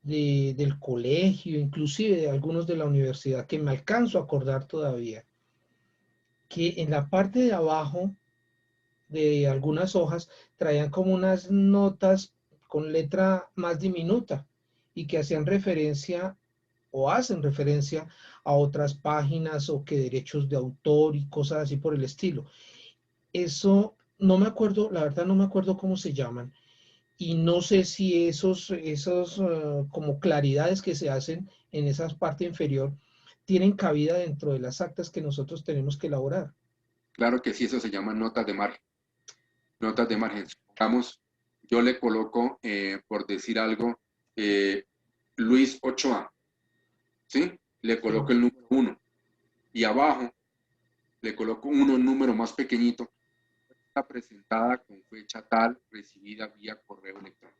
del colegio, inclusive de algunos de la universidad, que me alcanzo a acordar todavía, que en la parte de abajo de algunas hojas traían como unas notas con letra más diminuta y que hacían referencia o hacen referencia a otras páginas o que derechos de autor y cosas así por el estilo. Eso no me acuerdo, la verdad no me acuerdo cómo se llaman y no sé si esos como claridades que se hacen en esa parte inferior tienen cabida dentro de las actas que nosotros tenemos que elaborar. Claro que sí, eso se llama notas de margen. Notas de margen. Supongamos, yo le coloco, por decir algo, Luis 8A, ¿sí? Le coloco Sí. el número 1 y abajo le coloco un número más pequeñito. Está presentada con fecha tal, recibida vía correo electrónico.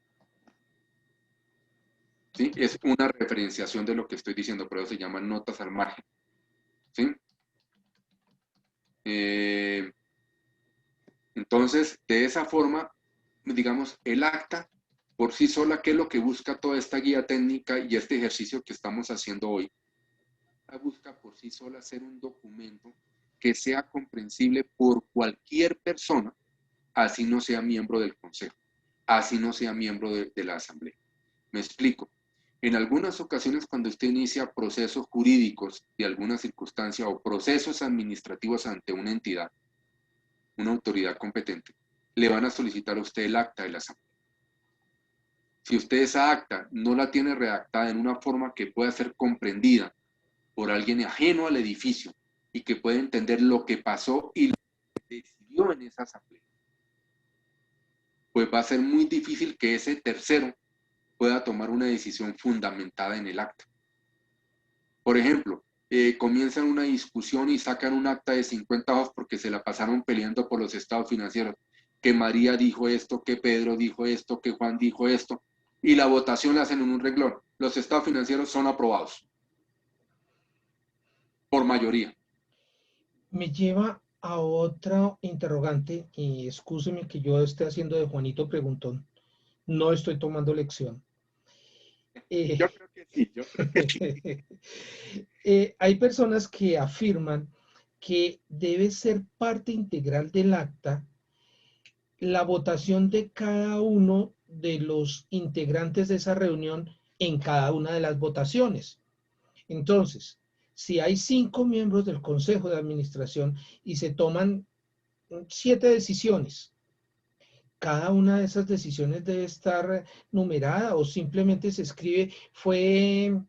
¿Sí? Es una referenciación de lo que estoy diciendo, pero eso se llaman notas al margen. ¿Sí? Entonces, de esa forma, digamos, el acta por sí sola, ¿qué es lo que busca toda esta guía técnica y este ejercicio que estamos haciendo hoy? Busca por sí sola ser un documento que sea comprensible por cualquier persona, así no sea miembro del consejo, así no sea miembro de la asamblea. Me explico. En algunas ocasiones, cuando usted inicia procesos jurídicos de alguna circunstancia o procesos administrativos ante una entidad, una autoridad competente, le van a solicitar a usted el acta de la asamblea. Si usted esa acta no la tiene redactada en una forma que pueda ser comprendida por alguien ajeno al edificio y que pueda entender lo que pasó y lo que decidió en esa asamblea, pues va a ser muy difícil que ese tercero pueda tomar una decisión fundamentada en el acta. Por ejemplo, comienzan una discusión y sacan un acta de 50 hojas porque se la pasaron peleando por los estados financieros, que María dijo esto, que Pedro dijo esto, que Juan dijo esto, y la votación la hacen en un renglón. Los estados financieros son aprobados por mayoría. Me lleva a otra interrogante, y excúseme que yo esté haciendo de Juanito Preguntón, no estoy tomando lección. Yo creo que sí, yo creo que sí. Hay personas que afirman que debe ser parte integral del acta la votación de cada uno de los integrantes de esa reunión en cada una de las votaciones. Entonces, si hay 5 miembros del Consejo de Administración y se toman 7 decisiones, cada una de esas decisiones debe estar numerada o simplemente se escribe fue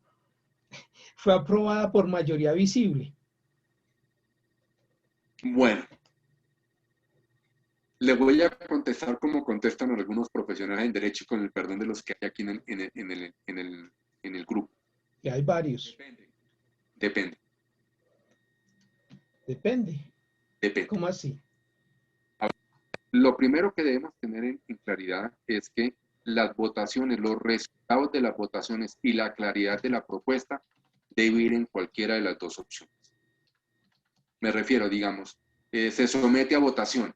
aprobada por mayoría visible. Bueno, le voy a contestar como contestan algunos profesionales en derecho, con el perdón de los que hay aquí en el grupo. Y hay varios. Depende. Depende. ¿Cómo así? Lo primero que debemos tener en claridad es que las votaciones, los resultados de las votaciones y la claridad de la propuesta debe ir en cualquiera de las dos opciones. Me refiero, digamos, se somete a votación.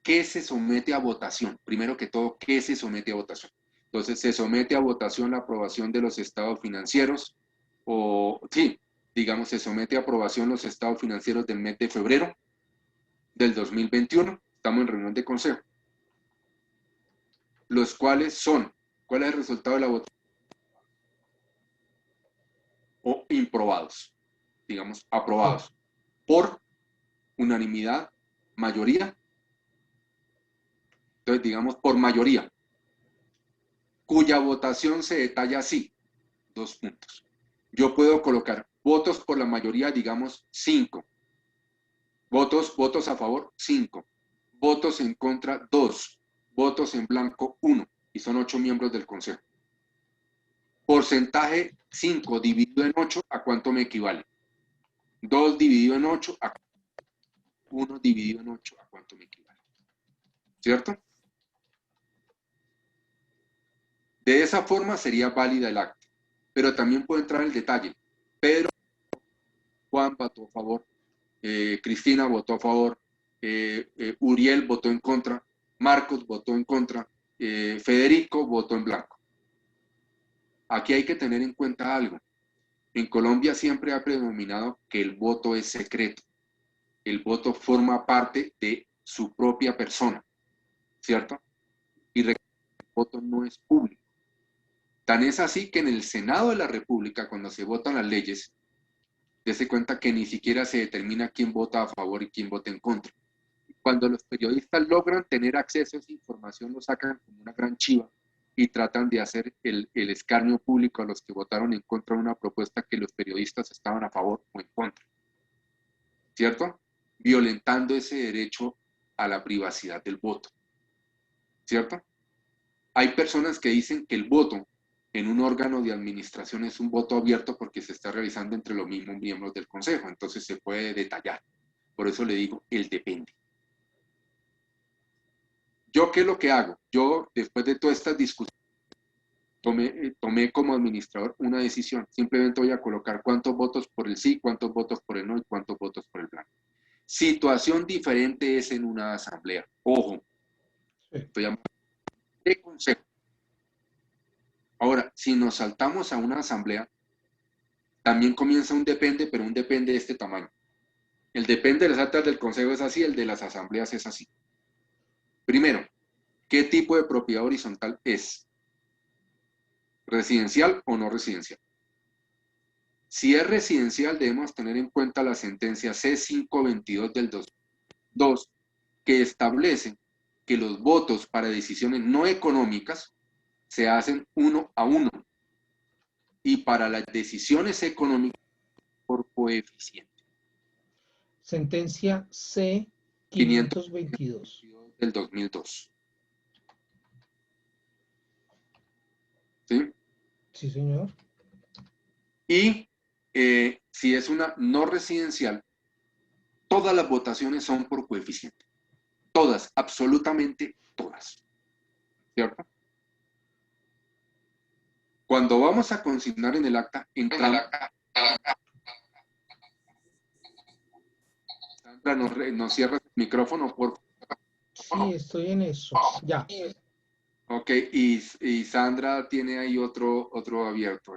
¿Qué se somete a votación? Primero que todo, ¿qué se somete a votación? Entonces, se somete a votación la aprobación de los estados financieros, o sí, digamos, se somete a aprobación los estados financieros del mes de febrero del 2021. Estamos en reunión de consejo. Los cuales son, ¿cuál es el resultado de la votación? O improbados, digamos, aprobados Sí. por unanimidad, mayoría, Entonces, digamos, por mayoría, cuya votación se detalla así, 2 puntos. Yo puedo colocar votos por la mayoría, digamos, 5. Votos a favor, 5. Votos en contra, 2. Votos en blanco, 1. Y son 8 miembros del consejo. Porcentaje 5 dividido en 8, ¿a cuánto me equivale? 2 dividido en 8, ¿a 1 dividido en 8, ¿a cuánto me equivale? ¿Cierto? De esa forma sería válida el acta. Pero también puede entrar el detalle. Pedro, Juan votó a favor, Cristina votó a favor, Uriel votó en contra, Marcos votó en contra, Federico votó en blanco. Aquí hay que tener en cuenta algo. En Colombia siempre ha predominado que el voto es secreto. El voto forma parte de su propia persona, ¿cierto? Y el voto no es público. Tan es así que en el Senado de la República, cuando se votan las leyes, dése cuenta que ni siquiera se determina quién vota a favor y quién vota en contra. Cuando los periodistas logran tener acceso a esa información, lo sacan como una gran chiva y tratan de hacer el escarnio público a los que votaron en contra de una propuesta que los periodistas estaban a favor o en contra. ¿Cierto? Violentando ese derecho a la privacidad del voto. ¿Cierto? Hay personas que dicen que el voto en un órgano de administración es un voto abierto porque se está realizando entre los mismos miembros del consejo, entonces se puede detallar. Por eso le digo, el depende. ¿Yo qué es lo que hago? Yo, después de todas estas discusiones, tomé como administrador una decisión. Simplemente voy a colocar cuántos votos por el sí, cuántos votos por el no y cuántos votos por el blanco. Situación diferente es en una asamblea. Ojo, estoy hablando de consejo. Ahora, si nos saltamos a una asamblea, también comienza un depende, pero un depende de este tamaño. El depende de las actas del consejo es así, el de las asambleas es así. Primero, ¿qué tipo de propiedad horizontal es? ¿Residencial o no residencial? Si es residencial, debemos tener en cuenta la sentencia C522 del 2002, que establece que los votos para decisiones no económicas se hacen 1 a 1 y para las decisiones económicas por coeficiente. Sentencia C522 del 2002. ¿Sí? Sí, señor. Y si es una no residencial, todas las votaciones son por coeficiente. Todas, absolutamente todas. ¿Cierto? Cuando vamos a consignar en el acta, entramos. Sandra, ¿nos cierras el micrófono, por favor? Sí, estoy en eso. Ya. Ok, y Sandra tiene ahí otro abierto.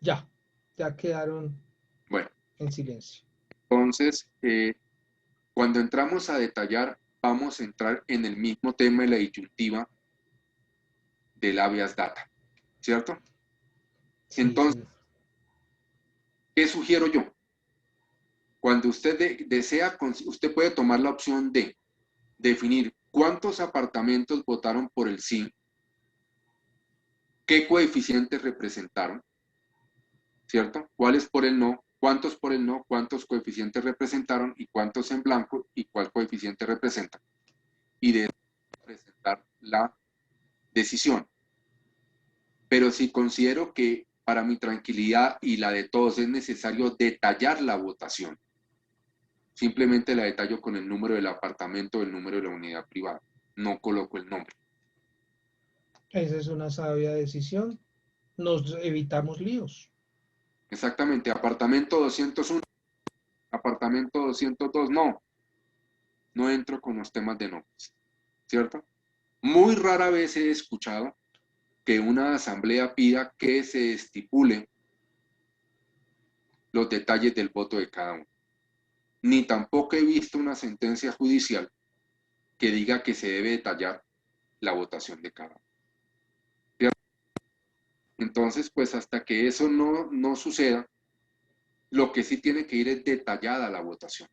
Ya quedaron Bueno, en silencio. entonces, cuando entramos a detallar, vamos a entrar en el mismo tema de la disyuntiva del habeas data, ¿cierto? Sí, Entonces, señor. ¿qué sugiero yo? Cuando usted desea, usted puede tomar la opción de definir cuántos apartamentos votaron por el sí, qué coeficientes representaron, ¿cierto? ¿Cuáles por el no? ¿Cuántos por el no? ¿Cuántos coeficientes representaron? ¿Y cuántos en blanco? ¿Y cuál coeficiente representa? Y de presentar la decisión. Pero si considero que para mi tranquilidad y la de todos es necesario detallar la votación, simplemente la detallo con el número del apartamento o el número de la unidad privada. No coloco el nombre. Esa es una sabia decisión. Nos evitamos líos. Exactamente, apartamento 201, apartamento 202, no entro con los temas de nombres, ¿cierto? Muy rara vez he escuchado que una asamblea pida que se estipule los detalles del voto de cada uno. Ni tampoco he visto una sentencia judicial que diga que se debe detallar la votación de cada uno. ¿Cierto? Entonces, pues hasta que eso no suceda, lo que sí tiene que ir es detallada la votación.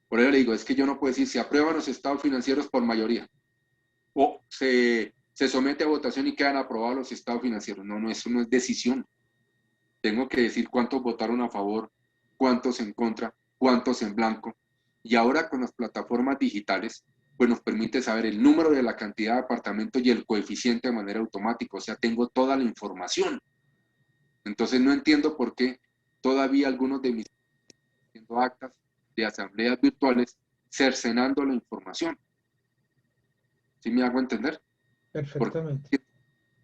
Por ello le digo, es que yo no puedo decir, se aprueban los estados financieros por mayoría, o se somete a votación y quedan aprobados los estados financieros. No, no, eso no es decisión. Tengo que decir cuántos votaron a favor, cuántos en contra, cuántos en blanco. Y ahora con las plataformas digitales, pues nos permite saber el número de la cantidad de apartamentos y el coeficiente de manera automática. O sea, tengo toda la información. Entonces no entiendo por qué todavía algunos de mis haciendo actas de asambleas virtuales cercenando la información. ¿Sí me hago entender? Perfectamente.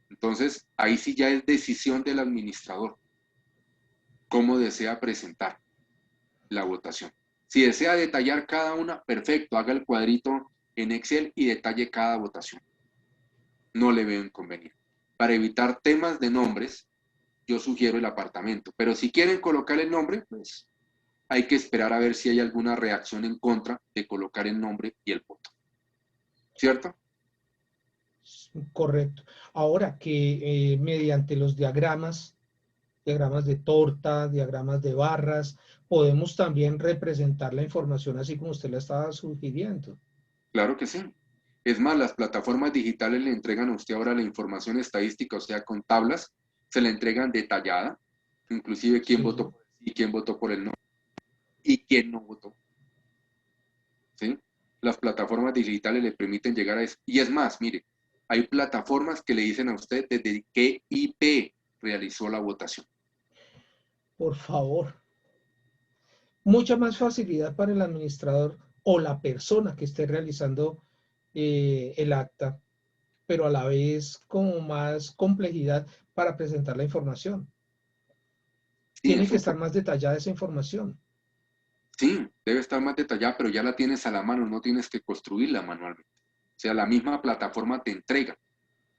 Entonces, ahí sí ya es decisión del administrador cómo desea presentar la votación. Si desea detallar cada una, perfecto, haga el cuadrito en Excel y detalle cada votación. No le veo inconveniente. Para evitar temas de nombres, yo sugiero el apartamento. Pero si quieren colocar el nombre, pues hay que esperar a ver si hay alguna reacción en contra de colocar el nombre y el voto. ¿Cierto? Correcto. Ahora que mediante los diagramas de torta, diagramas de barras, podemos también representar la información así como usted la estaba sugiriendo. Claro que sí. Es más, las plataformas digitales le entregan a usted ahora la información estadística, o sea, con tablas, se la entregan detallada, inclusive quién votó por el sí, quién votó por el no y quién no votó. ¿Sí? Las plataformas digitales le permiten llegar a eso. Y es más, mire, hay plataformas que le dicen a usted desde qué IP realizó la votación. Por favor. Mucha más facilidad para el administrador o la persona que esté realizando el acta, pero a la vez como más complejidad para presentar la información. Sí, Tiene es que un estar más detallada esa información. sí, debe estar más detallada, pero ya la tienes a la mano, no tienes que construirla manualmente. O sea, la misma plataforma te entrega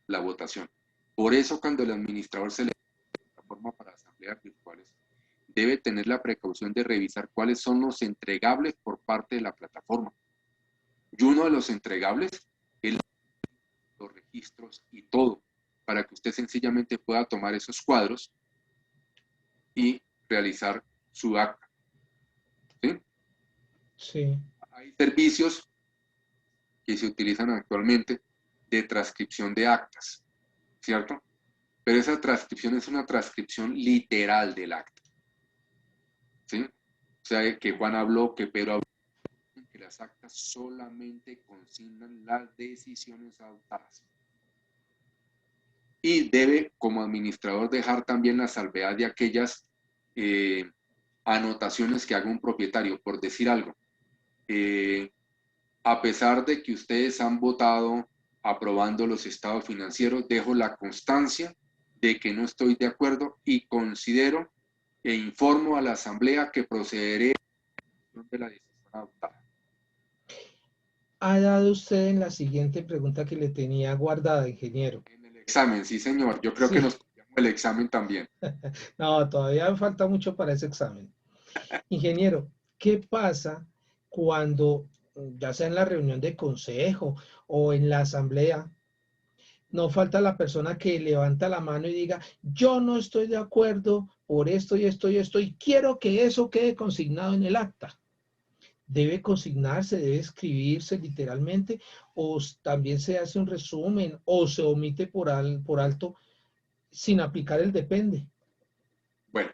la votación. Por eso cuando el administrador se le da la plataforma para asambleas virtuales, debe tener la precaución de revisar cuáles son los entregables por parte de la plataforma. Y uno de los entregables es los registros y todo, para que usted sencillamente pueda tomar esos cuadros y realizar su acta. ¿Sí? Sí. Hay servicios que se utilizan actualmente de transcripción de actas, ¿cierto? Pero esa transcripción es una transcripción literal del acta, ¿sí? O sea, que Juan habló, que Pedro habló, que las actas solamente consignan las decisiones adoptadas. Y debe, como administrador, dejar también la salvedad de aquellas anotaciones que haga un propietario, por decir algo. A pesar de que ustedes han votado aprobando los estados financieros, dejo la constancia de que no estoy de acuerdo y considero e informo a la asamblea que procederé de la decisión adoptada. Ha dado usted en la siguiente pregunta que le tenía guardada, ingeniero. En el examen, sí señor, yo creo que Sí, nos copiamos el examen también. no, todavía me falta mucho para ese examen. Ingeniero, ¿qué pasa cuando, ya sea en la reunión de consejo o en la asamblea, no falta la persona que levanta la mano y diga, yo no estoy de acuerdo por esto y esto y esto, y quiero que eso quede consignado en el acta? ¿Debe consignarse, debe escribirse literalmente, o también se hace un resumen, o se omite por alto sin aplicar el depende? Bueno,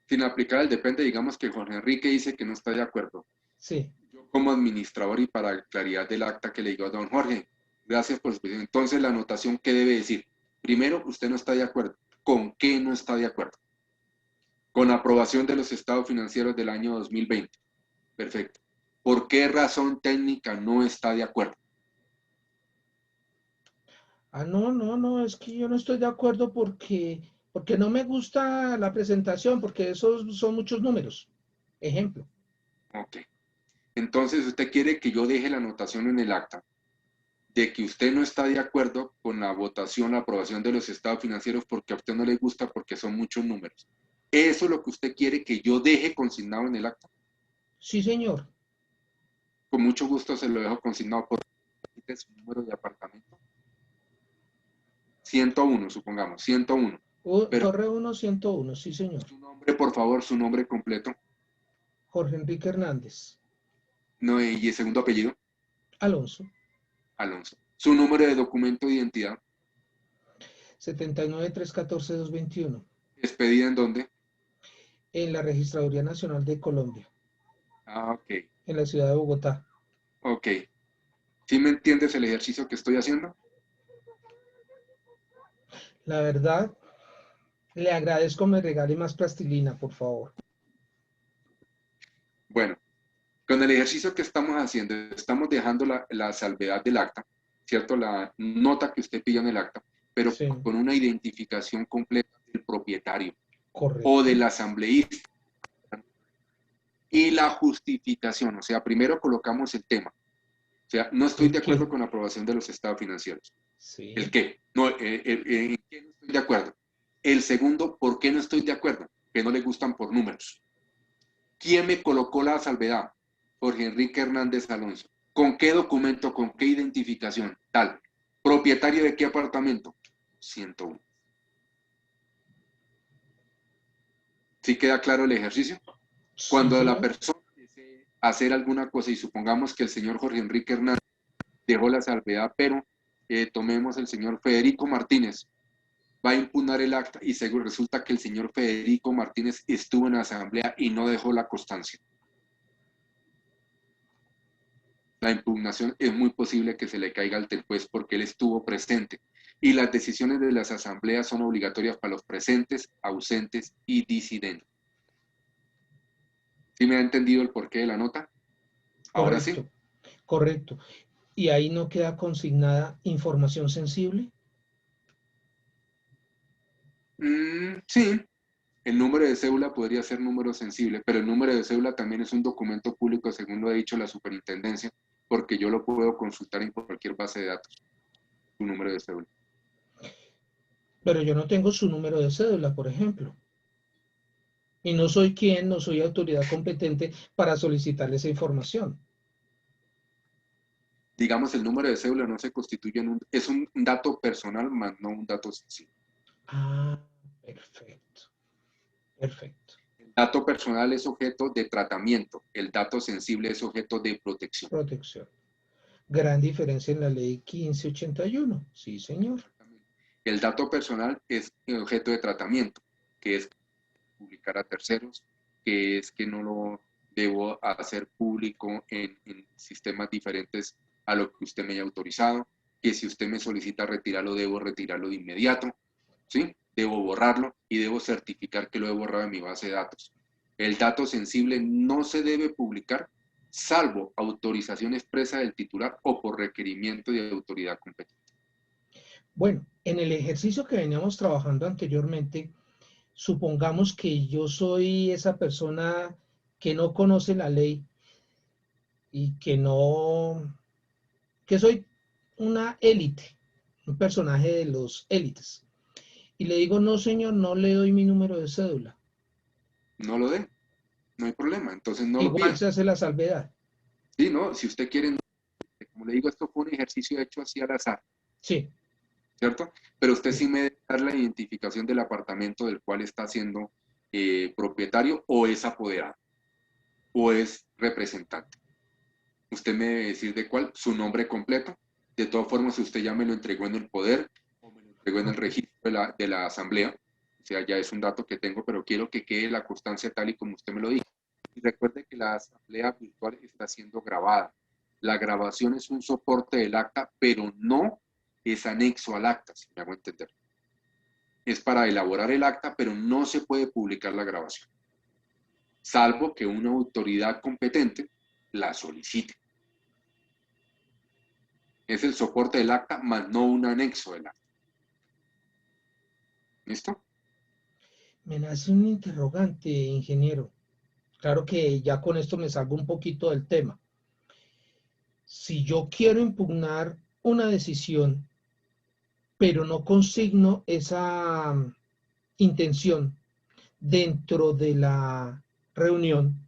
sin aplicar el depende, digamos que Jorge Enrique dice que no está de acuerdo. Sí. Yo como administrador y para claridad del acta que le digo a don Jorge, gracias por su explicación. Entonces la anotación, ¿qué debe decir? Primero, usted no está de acuerdo. ¿Con qué no está de acuerdo? Con aprobación de los estados financieros del año 2020. Perfecto. ¿Por qué razón técnica no está de acuerdo? Ah, no, no, no, es que yo no estoy de acuerdo porque no me gusta la presentación, porque esos son muchos números. Ejemplo. Ok. Entonces usted quiere que yo deje la anotación en el acta de que usted no está de acuerdo con la votación, la aprobación de los estados financieros porque a usted no le gusta porque son muchos números. ¿Eso es lo que usted quiere que yo deje consignado en el acta? Sí, señor. Con mucho gusto se lo dejo consignado por su número de apartamento. 101, supongamos, 101. Pero Torre 1, 101, sí, señor. su nombre, por favor, su nombre completo. Jorge Enrique Hernández. No, ¿y el segundo apellido? Alonso. Alonso. Su número de documento de identidad. 79-314-221. ¿Expedida en dónde? En la Registraduría Nacional de Colombia, Ah, ok. en la ciudad de Bogotá. Ok. ¿Sí me entiendes el ejercicio que estoy haciendo? La verdad, le agradezco me regale más plastilina, por favor. Bueno, con el ejercicio que estamos haciendo, estamos dejando la salvedad del acta, ¿cierto? La nota que usted pilla en el acta, pero Sí, con una identificación completa del propietario o correcto. del asambleísta y la justificación. O sea, primero colocamos el tema. O sea, no estoy ¿El de acuerdo qué? con la aprobación de los estados financieros. ¿El Sí. qué? No, ¿en qué no estoy de acuerdo? El segundo, ¿por qué no estoy de acuerdo? Que no le gustan por números. ¿Quién me colocó la salvedad? Jorge Enrique Hernández Alonso. ¿Con qué documento? ¿Con qué identificación? Tal. ¿Propietario de qué apartamento? 101. ¿Sí queda claro el ejercicio? Sí, Cuando la señor. persona desee hacer alguna cosa y supongamos que el señor Jorge Enrique Hernández dejó la salvedad, pero tomemos el señor Federico Martínez, va a impugnar el acta y seguro resulta que el señor Federico Martínez estuvo en la asamblea y no dejó la constancia. La impugnación es muy posible que se le caiga al juez porque él estuvo presente y las decisiones de las asambleas son obligatorias para los presentes, ausentes y disidentes. ¿Sí me ha entendido el porqué de la nota? Ahora sí. Correcto, correcto. ¿Y ahí no queda consignada información sensible? Sí, el número de cédula podría ser número sensible, pero el número de cédula también es un documento público, según lo ha dicho la superintendencia, porque yo lo puedo consultar en cualquier base de datos, su número de cédula. Pero yo no tengo su número de cédula, por ejemplo. Y no soy quien, no soy autoridad competente para solicitarle esa información. Digamos, el número de cédula no se constituye en es un dato personal, más no un dato sensible. Ah, perfecto, perfecto. El dato personal es objeto de tratamiento, el dato sensible es objeto de protección. Protección. Gran diferencia en la ley 1581. Sí, señor. El dato personal es objeto de tratamiento, que es publicar a terceros, que es que no lo debo hacer público en sistemas diferentes a lo que usted me haya autorizado, que si usted me solicita retirarlo, debo retirarlo de inmediato, ¿sí? Debo borrarlo y debo certificar que lo he borrado en mi base de datos. El dato sensible no se debe publicar salvo autorización expresa del titular o por requerimiento de autoridad competente. Bueno, en el ejercicio que veníamos trabajando anteriormente, supongamos que yo soy esa persona que no conoce la ley y que soy una élite, un personaje de los élites. Y le digo, no, señor, no le doy mi número de cédula. No lo dé, no hay problema, entonces no lo Igual pida. se hace la salvedad. Sí, no, si usted quiere, como le digo, esto fue un ejercicio hecho así al azar, Sí, ¿cierto? Pero usted sí. sí me debe dar la identificación del apartamento del cual está siendo propietario o es apoderado o es representante. Usted me debe decir de cuál, su nombre completo. De todas formas, si usted ya me lo entregó en el poder o me lo entregó en el registro de la asamblea, o sea, ya es un dato que tengo, pero quiero que quede la constancia tal y como usted me lo dijo. Y recuerde que la asamblea virtual está siendo grabada. La grabación es un soporte del acta, pero no es anexo al acta, si me hago entender. Es para elaborar el acta, pero no se puede publicar la grabación, salvo que una autoridad competente la solicite. Es el soporte del acta, más no un anexo del acta. ¿Listo? Me nace un interrogante, ingeniero. Claro que ya con esto me salgo un poquito del tema. Si yo quiero impugnar una decisión, pero no consigno esa intención dentro de la reunión,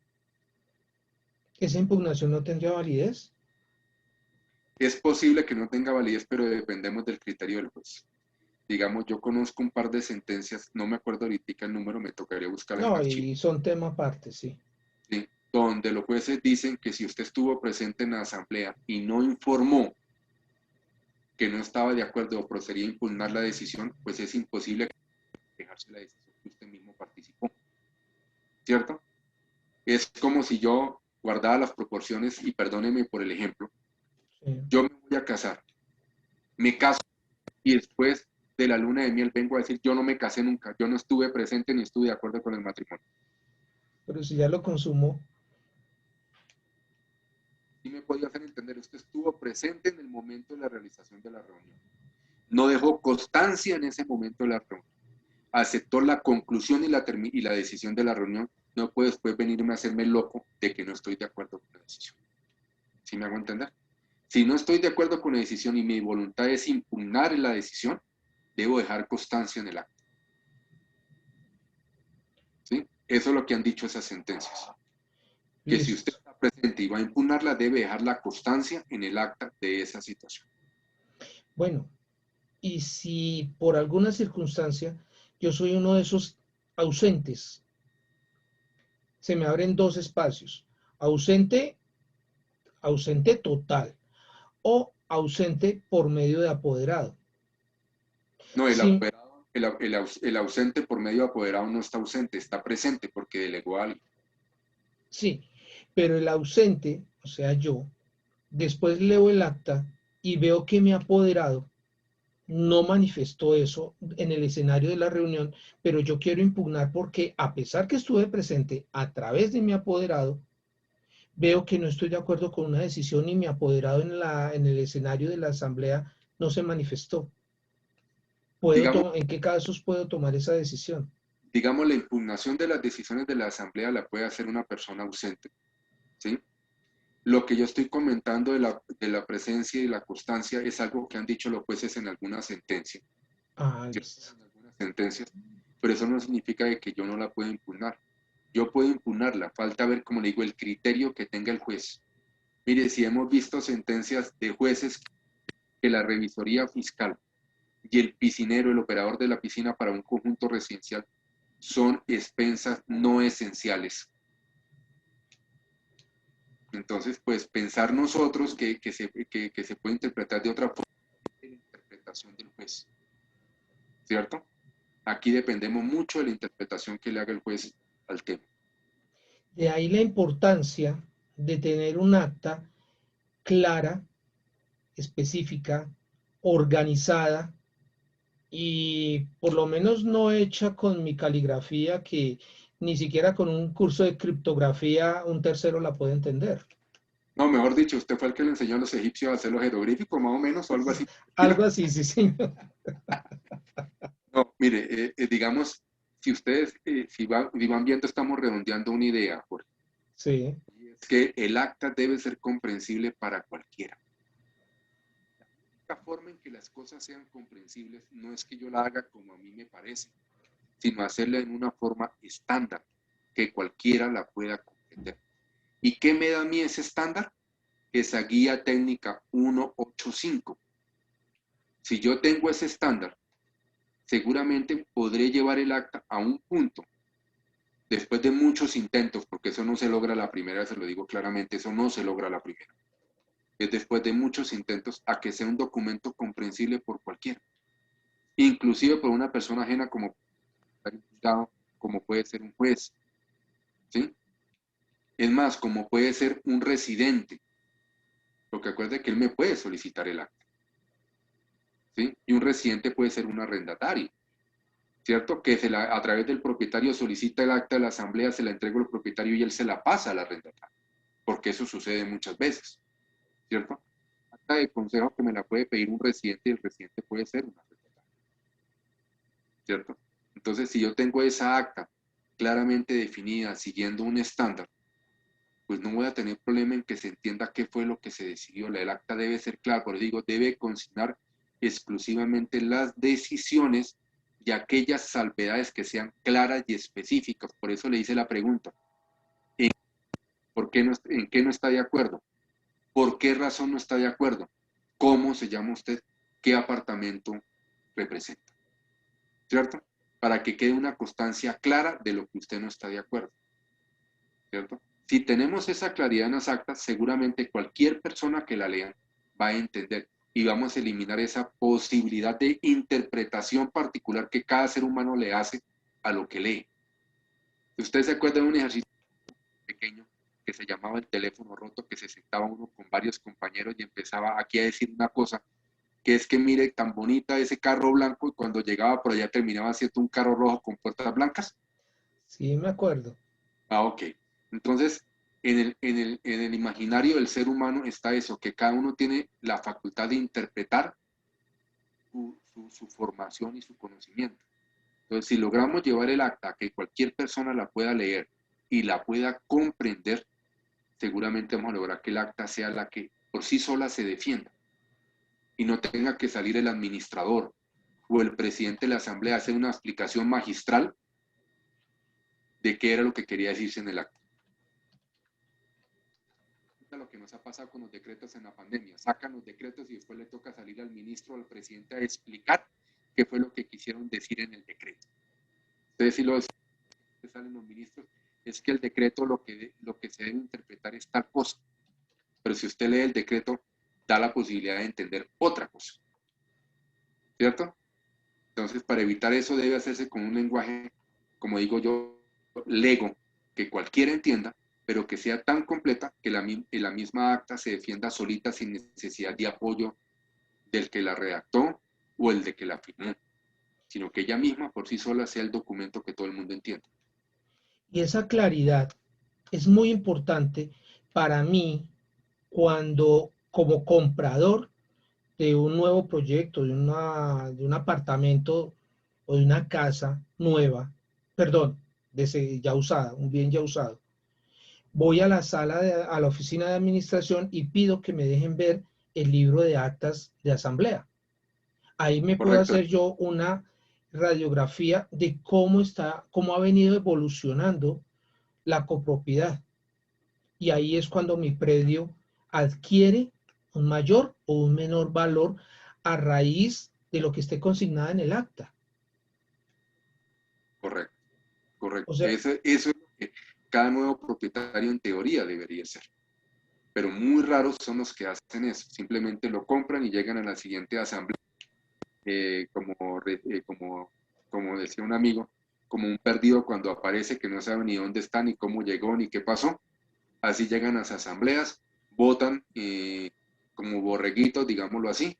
¿esa impugnación no tendría validez? Es posible que no tenga validez, pero dependemos del criterio del juez. Digamos, yo conozco un par de sentencias, no me acuerdo ahorita el número, me tocaría buscar en el No, archivo, y son tema aparte, sí. ¿sí? donde los jueces dicen que si usted estuvo presente en la asamblea y no informó que no estaba de acuerdo o procedía a impugnar la decisión, pues es imposible dejarse la decisión que usted mismo participó, ¿cierto? Es como si yo guardara las proporciones, y perdóneme por el ejemplo, Sí. yo me voy a casar, me caso, y después de la luna de miel vengo a decir, yo no me casé nunca, yo no estuve presente ni estuve de acuerdo con el matrimonio. Pero si ya lo consumó, Y me podía hacer entender, usted estuvo presente en el momento de la realización de la reunión. No dejó constancia en ese momento de la reunión. Aceptó la conclusión y la decisión de la reunión. No puede después venirme a hacerme loco de que no estoy de acuerdo con la decisión. ¿Sí me hago entender? Si no estoy de acuerdo con la decisión y mi voluntad es impugnar la decisión, debo dejar constancia en el acta. ¿Sí? Eso es lo que han dicho esas sentencias. Que si usted listo. está presente y va a impugnarla, debe dejar la constancia en el acta de esa situación. Bueno, y si por alguna circunstancia yo soy uno de esos ausentes, se me abren dos espacios, ausente, ausente total o ausente por medio de apoderado. No, Sí, el ausente por medio de apoderado no está ausente, está presente porque delegó a alguien. sí, pero el ausente, o sea, yo, después leo el acta y veo que mi apoderado no manifestó eso en el escenario de la reunión, pero yo quiero impugnar porque a pesar que estuve presente a través de mi apoderado, veo que no estoy de acuerdo con una decisión y mi apoderado en el escenario de la asamblea no se manifestó. Digamos, ¿En qué casos puedo tomar esa decisión? digamos, la impugnación de las decisiones de la asamblea la puede hacer una persona ausente, ¿sí? Lo que yo estoy comentando de la presencia y la constancia es algo que han dicho los jueces en algunas sentencias, Ah, ¿cierto? listo. En algunas sentencias, pero eso no significa que yo no la pueda impugnar. Yo puedo impugnarla, falta ver, como le digo, el criterio que tenga el juez. Mire, si hemos visto sentencias de jueces que la revisoría fiscal y el piscinero, el operador de la piscina para un conjunto residencial, son expensas no esenciales. Entonces, pues pensar nosotros que se puede interpretar de otra forma de la interpretación del juez, ¿cierto? Aquí dependemos mucho de la interpretación que le haga el juez al tema. De ahí la importancia de tener un acta clara, específica, organizada y por lo menos no hecha con mi caligrafía que ni siquiera con un curso de criptografía un tercero la puede entender. No, mejor dicho, usted fue el que le enseñó a los egipcios a hacer los jeroglíficos, más o menos, o algo así. Algo así, sí, señor. No, mire, digamos, si ustedes, si van viendo, estamos redondeando una idea, Jorge. Sí, Y es que el acta debe ser comprensible para cualquiera. La forma en que las cosas sean comprensibles no es que yo la haga como a mí me parece, sino hacerla en una forma estándar, que cualquiera la pueda comprender. ¿Y qué me da a mí ese estándar? Esa guía técnica 185. Si yo tengo ese estándar, seguramente podré llevar el acta a un punto, después de muchos intentos, porque eso no se logra la primera, se lo digo claramente, eso no se logra la primera. Es después de muchos intentos a que sea un documento comprensible por cualquiera, inclusive por una persona ajena como puede ser un juez, ¿sí? Es más, como puede ser un residente, porque acuerde que él me puede solicitar el acta, ¿sí? Y un residente puede ser un arrendatario, ¿cierto? Que a través del propietario solicita el acta de la asamblea, se la entrega al propietario y él se la pasa al arrendatario, porque eso sucede muchas veces, ¿cierto? Acta de consejo que me la puede pedir un residente y el residente puede ser un arrendatario, ¿cierto? Entonces, si yo tengo esa acta claramente definida, siguiendo un estándar, pues no voy a tener problema en que se entienda qué fue lo que se decidió. El acta debe ser claro, pero digo, debe consignar exclusivamente las decisiones y aquellas salvedades que sean claras y específicas. Por eso le hice la pregunta, ¿en qué no está de acuerdo? ¿Por qué razón no está de acuerdo? ¿Cómo se llama usted? ¿Qué apartamento representa? ¿Cierto? Para que quede una constancia clara de lo que usted no está de acuerdo. ¿Cierto? Si tenemos esa claridad en las actas, seguramente cualquier persona que la lea va a entender y vamos a eliminar esa posibilidad de interpretación particular que cada ser humano le hace a lo que lee. Usted se acuerda de un ejercicio pequeño que se llamaba el teléfono roto, que se sentaba uno con varios compañeros y empezaba aquí a decir una cosa, que es que mire tan bonita ese carro blanco, y cuando llegaba por allá terminaba siendo un carro rojo con puertas blancas. Sí, me acuerdo. Ah, ok. Entonces, en el imaginario del ser humano está eso, que cada uno tiene la facultad de interpretar su formación y su conocimiento. Entonces, si logramos llevar el acta, que cualquier persona la pueda leer y la pueda comprender, seguramente vamos a lograr que el acta sea la que por sí sola se defienda y no tenga que salir el administrador o el presidente de la asamblea a hacer una explicación magistral de qué era lo que quería decirse en el acta. Lo que nos ha pasado con los decretos en la pandemia, sacan los decretos y después le toca salir al ministro o al presidente a explicar qué fue lo que quisieron decir en el decreto. Entonces, si los salen los ministros, es que el decreto lo que se debe interpretar es tal cosa, pero si usted lee el decreto, da la posibilidad de entender otra cosa, ¿cierto? Entonces, para evitar eso debe hacerse con un lenguaje, como digo yo, lego, que cualquiera entienda, pero que sea tan completa que la misma acta se defienda solita sin necesidad de apoyo del que la redactó o el de que la firmó, sino que ella misma por sí sola sea el documento que todo el mundo entienda. Y esa claridad es muy importante para mí cuando, como comprador de un nuevo proyecto, de un apartamento o de una casa nueva, perdón, ya usada, un bien ya usado, voy a la a la oficina de administración y pido que me dejen ver el libro de actas de asamblea. Ahí me puedo Correcto. hacer yo una radiografía de cómo ha venido evolucionando la copropiedad. Y ahí es cuando mi predio adquiere un mayor o un menor valor a raíz de lo que esté consignada en el acta. Correcto, correcto. O sea, Eso es lo que cada nuevo propietario en teoría debería hacer. Pero muy raros son los que hacen eso. Simplemente lo compran y llegan a la siguiente asamblea, como decía un amigo, como un perdido cuando aparece que no sabe ni dónde está, ni cómo llegó, ni qué pasó. Así llegan a las asambleas, votan como borreguitos, digámoslo así,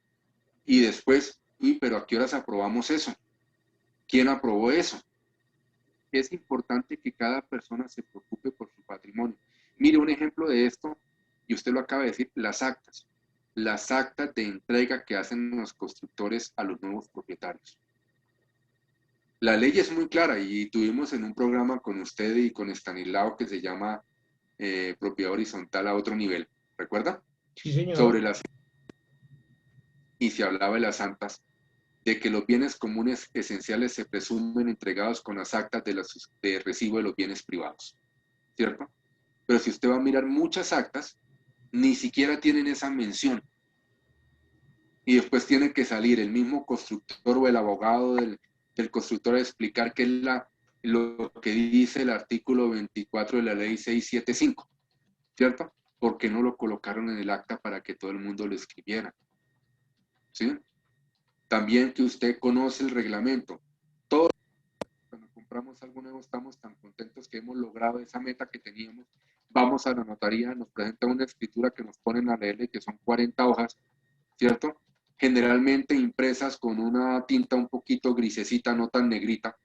y después, pero ¿a qué horas aprobamos eso? ¿Quién aprobó eso? Es importante que cada persona se preocupe por su patrimonio. Mire un ejemplo de esto, y usted lo acaba de decir, las actas. Las actas de entrega que hacen los constructores a los nuevos propietarios. La ley es muy clara y tuvimos en un programa con usted y con Estanislao que se llama Propiedad Horizontal a Otro Nivel. ¿Recuerda? sí, señor. Sobre las... Y se hablaba de las actas, de que los bienes comunes esenciales se presumen entregados con las actas de recibo de los bienes privados, ¿cierto? Pero si usted va a mirar muchas actas, ni siquiera tienen esa mención. Y después tiene que salir el mismo constructor o el abogado del constructor a explicar qué es lo que dice el artículo 24 de la ley 675, ¿cierto? Porque no lo colocaron en el acta para que todo el mundo lo escribiera, ¿sí? También que usted conoce el reglamento. Todos cuando compramos algo nuevo estamos tan contentos que hemos logrado esa meta que teníamos. Vamos a la notaría, nos presenta una escritura que nos ponen a leerle, que son 40 hojas, ¿cierto? Generalmente impresas con una tinta un poquito grisecita, no tan negrita,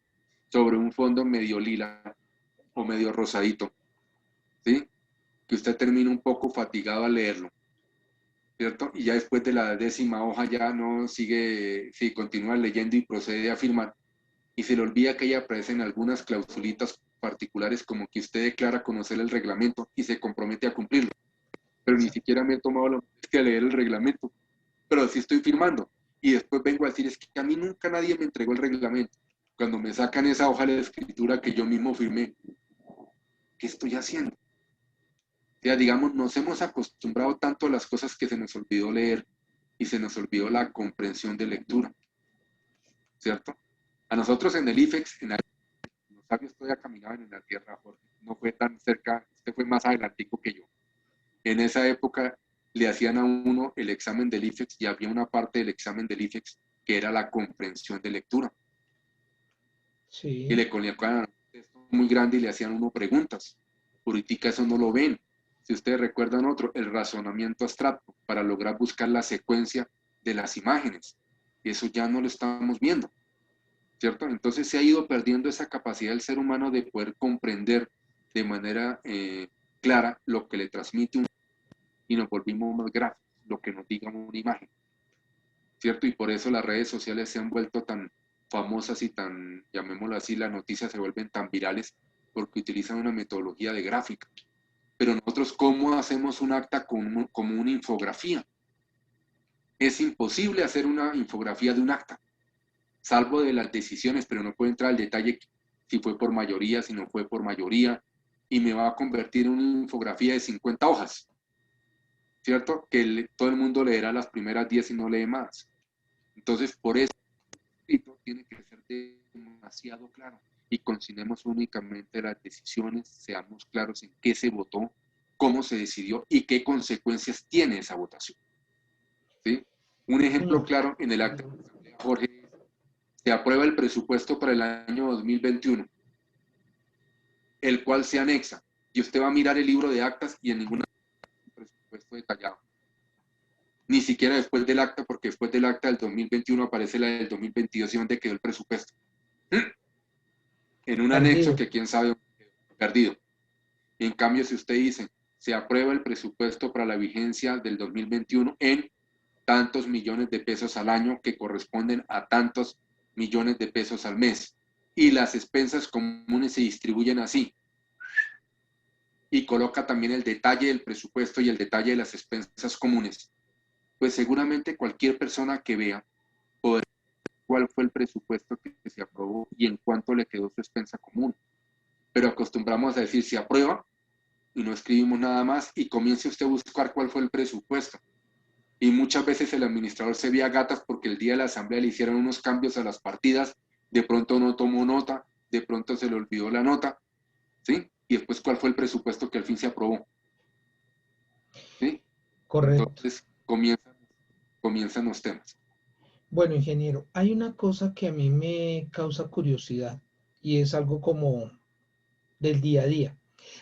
sobre un fondo medio lila o medio rosadito, ¿sí? Que usted termina un poco fatigado al leerlo, ¿cierto? Y ya después de la 10ª hoja ya no sigue, sí, continúa leyendo y procede a firmar. Y se le olvida que ahí aparecen algunas clausulitas particulares como que usted declara conocer el reglamento y se compromete a cumplirlo. Pero ni siquiera me he tomado la molestia de leer el reglamento. Pero sí estoy firmando. Y después vengo a decir, es que a mí nunca nadie me entregó el reglamento. Cuando me sacan esa hoja de escritura que yo mismo firmé, ¿qué estoy haciendo? O sea, digamos, nos hemos acostumbrado tanto a las cosas que se nos olvidó leer y se nos olvidó la comprensión de lectura, ¿cierto? A nosotros en el IFEX, en los sabios todavía caminaban en la tierra, Jorge. No fue tan cerca, usted fue más más adelantico que yo. En esa época le hacían a uno el examen del IFEX y había una parte del examen del IFEX que era la comprensión de lectura. Sí. Y le colocaban un texto muy grande y le hacían uno preguntas. Ahorita eso no lo ven. Si ustedes recuerdan otro, el razonamiento abstracto para lograr buscar la secuencia de las imágenes. Y eso ya no lo estamos viendo, ¿cierto? Entonces se ha ido perdiendo esa capacidad del ser humano de poder comprender de manera clara lo que le transmite un, y nos volvimos más gráficos, lo que nos diga una imagen, ¿cierto? Y por eso las redes sociales se han vuelto tan famosas y tan, llamémoslo así, las noticias se vuelven tan virales porque utilizan una metodología de gráfica. Pero nosotros, ¿cómo hacemos un acta como una infografía? Es imposible hacer una infografía de un acta, salvo de las decisiones, pero no puedo entrar al detalle si fue por mayoría, si no fue por mayoría, y me va a convertir en una infografía de 50 hojas, ¿cierto? Que todo el mundo leerá las primeras 10 y no lee más. Entonces, por eso el escrito tiene que ser demasiado claro y consignemos únicamente las decisiones, seamos claros en qué se votó, cómo se decidió y qué consecuencias tiene esa votación. ¿Sí? Un ejemplo claro en el acta de la Asamblea, Jorge, se aprueba el presupuesto para el año 2021, el cual se anexa, y usted va a mirar el libro de actas y en ninguna presupuesto detallado. Ni siquiera después del acta, porque después del acta del 2021 aparece la del 2022 y donde quedó el presupuesto. En un anexo que quién sabe, perdido. En cambio, si usted dice, se aprueba el presupuesto para la vigencia del 2021 en tantos millones de pesos al año que corresponden a tantos millones de pesos al mes. Y las expensas comunes se distribuyen así. Y coloca también el detalle del presupuesto y el detalle de las expensas comunes. Pues seguramente cualquier persona que vea podrá ver cuál fue el presupuesto que se aprobó y en cuánto le quedó su expensa común. Pero acostumbramos a decir se aprueba y no escribimos nada más y comience usted a buscar cuál fue el presupuesto. Y muchas veces el administrador se veía gatas porque el día de la asamblea le hicieron unos cambios a las partidas, de pronto no tomó nota, de pronto se le olvidó la nota, ¿sí? Y después cuál fue el presupuesto que al fin se aprobó, ¿sí? Correcto. Entonces comienzan los temas. Bueno, ingeniero, hay una cosa que a mí me causa curiosidad y es algo como del día a día.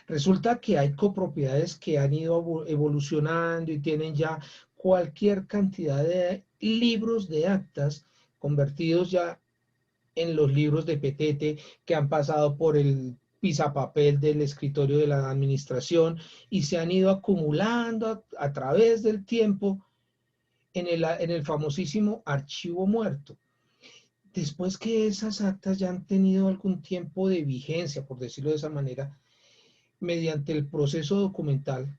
Resulta que hay copropiedades que han ido evolucionando y tienen ya cualquier cantidad de libros de actas convertidos ya en los libros de petete que han pasado por el pisapapel del escritorio de la administración y se han ido acumulando a través del tiempo en el famosísimo archivo muerto. Después que esas actas ya han tenido algún tiempo de vigencia, por decirlo de esa manera, mediante el proceso documental,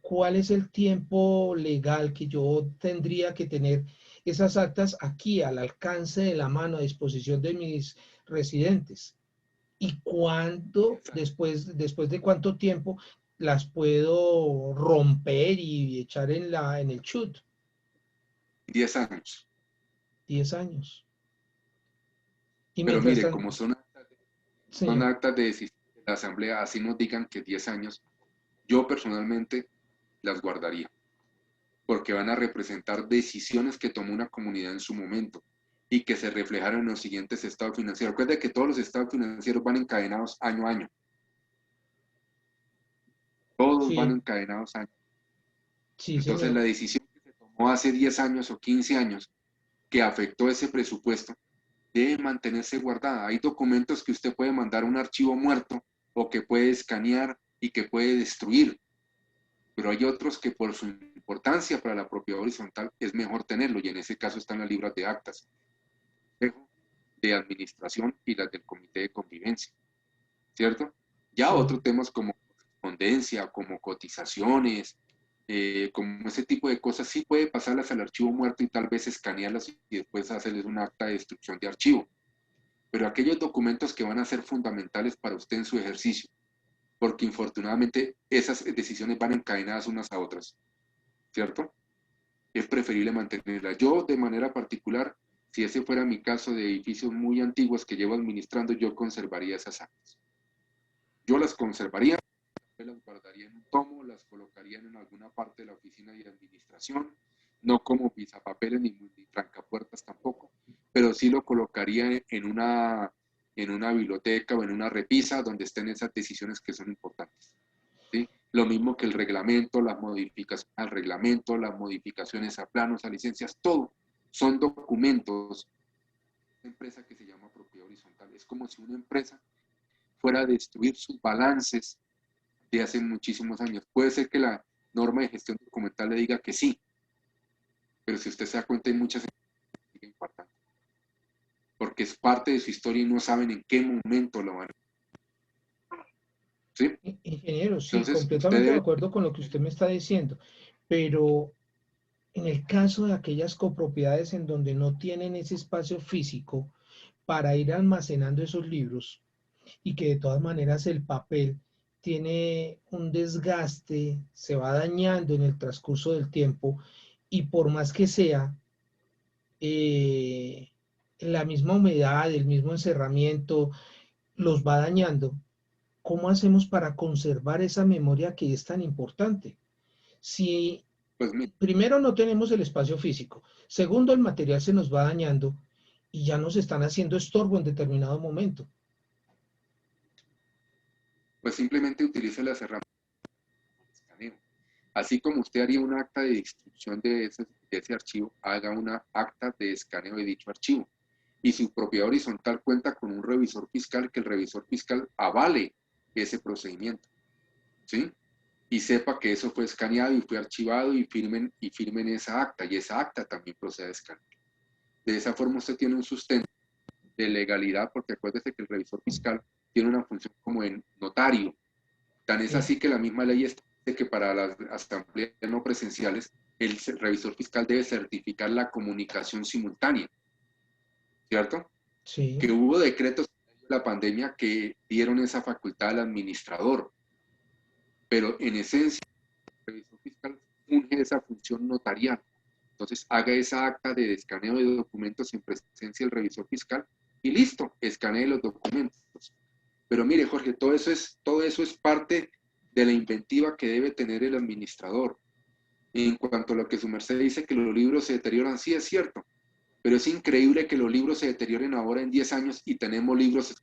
¿cuál es el tiempo legal que yo tendría que tener esas actas aquí al alcance de la mano a disposición de mis residentes? ¿Y cuándo, después de cuánto tiempo, las puedo romper y echar en el chute? 10 años. 10 años. Y Pero mientras mire, tanto, como son señor, actas de decisión de la asamblea, así nos digan que 10 años, yo personalmente las guardaría, porque van a representar decisiones que tomó una comunidad en su momento y que se reflejaron en los siguientes estados financieros. Recuerda que todos los estados financieros van encadenados año a año. Todos van sí, encadenados año. sí, Entonces, señor. la decisión que se tomó hace 10 años o 15 años que afectó ese presupuesto debe mantenerse guardada. Hay documentos que usted puede mandar a un archivo muerto o que puede escanear y que puede destruir, pero hay otros que por su importancia para la propiedad horizontal es mejor tenerlo, y en ese caso están las libras de actas de administración y las del comité de convivencia, ¿cierto? Ya Sí, otros temas como correspondencia, como cotizaciones, como ese tipo de cosas, sí puede pasarlas al archivo muerto y tal vez escanearlas y después hacerles un acta de destrucción de archivo. Pero aquellos documentos que van a ser fundamentales para usted en su ejercicio, porque infortunadamente esas decisiones van encadenadas unas a otras, ¿cierto? Es preferible mantenerlas. Yo, de manera particular, si ese fuera mi caso de edificios muy antiguos que llevo administrando, yo conservaría esas actas. Yo las conservaría, las guardaría en un tomo, las colocaría en alguna parte de la oficina de administración, no como pisapapeles ni trancapuertas tampoco, pero sí lo colocaría en una biblioteca o en una repisa donde estén esas decisiones que son importantes, ¿sí? Lo mismo que el reglamento, las modificaciones al reglamento, las modificaciones a planos, a licencias, todo son documentos de una empresa que se llama propiedad horizontal. Es como si una empresa fuera a destruir sus balances de hace muchísimos años. Puede ser que la norma de gestión documental le diga que sí, pero si usted se da cuenta hay muchas que siguen faltando, porque es parte de su historia y no saben en qué momento lo van a... ¿Sí? Ingeniero, sí, Entonces, completamente de acuerdo con lo que usted me está diciendo, pero en el caso de aquellas copropiedades en donde no tienen ese espacio físico para ir almacenando esos libros y que de todas maneras el papel tiene un desgaste, se va dañando en el transcurso del tiempo y por más que sea, eh, la misma humedad, el mismo encerramiento los va dañando. ¿Cómo hacemos para conservar esa memoria que es tan importante? Si pues, primero no tenemos el espacio físico, segundo el material se nos va dañando y ya nos están haciendo estorbo en determinado momento. pues simplemente utilice las herramientas de escaneo. Así como usted haría un acta de distribución de ese archivo, haga una acta de escaneo de dicho archivo. Y su propiedad horizontal cuenta con un revisor fiscal, que el revisor fiscal avale ese procedimiento, ¿sí? Y sepa que eso fue escaneado y fue archivado y firmen esa acta, y esa acta también procede a escaneo. De esa forma usted tiene un sustento de legalidad, porque acuérdese que el revisor fiscal tiene una función como en notario. Tan es Sí, así que la misma ley establece que para las asambleas no presenciales, el revisor fiscal debe certificar la comunicación simultánea, ¿cierto? sí. Que hubo decretos en la pandemia que dieron esa facultad al administrador, pero en esencia el revisor fiscal funge esa función notarial. Entonces haga esa acta de escaneo de documentos en presencia del revisor fiscal y listo, escanee los documentos. Pero mire, Jorge, todo eso es parte de la inventiva que debe tener el administrador. En cuanto a lo que su merced dice que los libros se deterioran, sí es cierto, pero es increíble que los libros se deterioren ahora en 10 años y tenemos libros en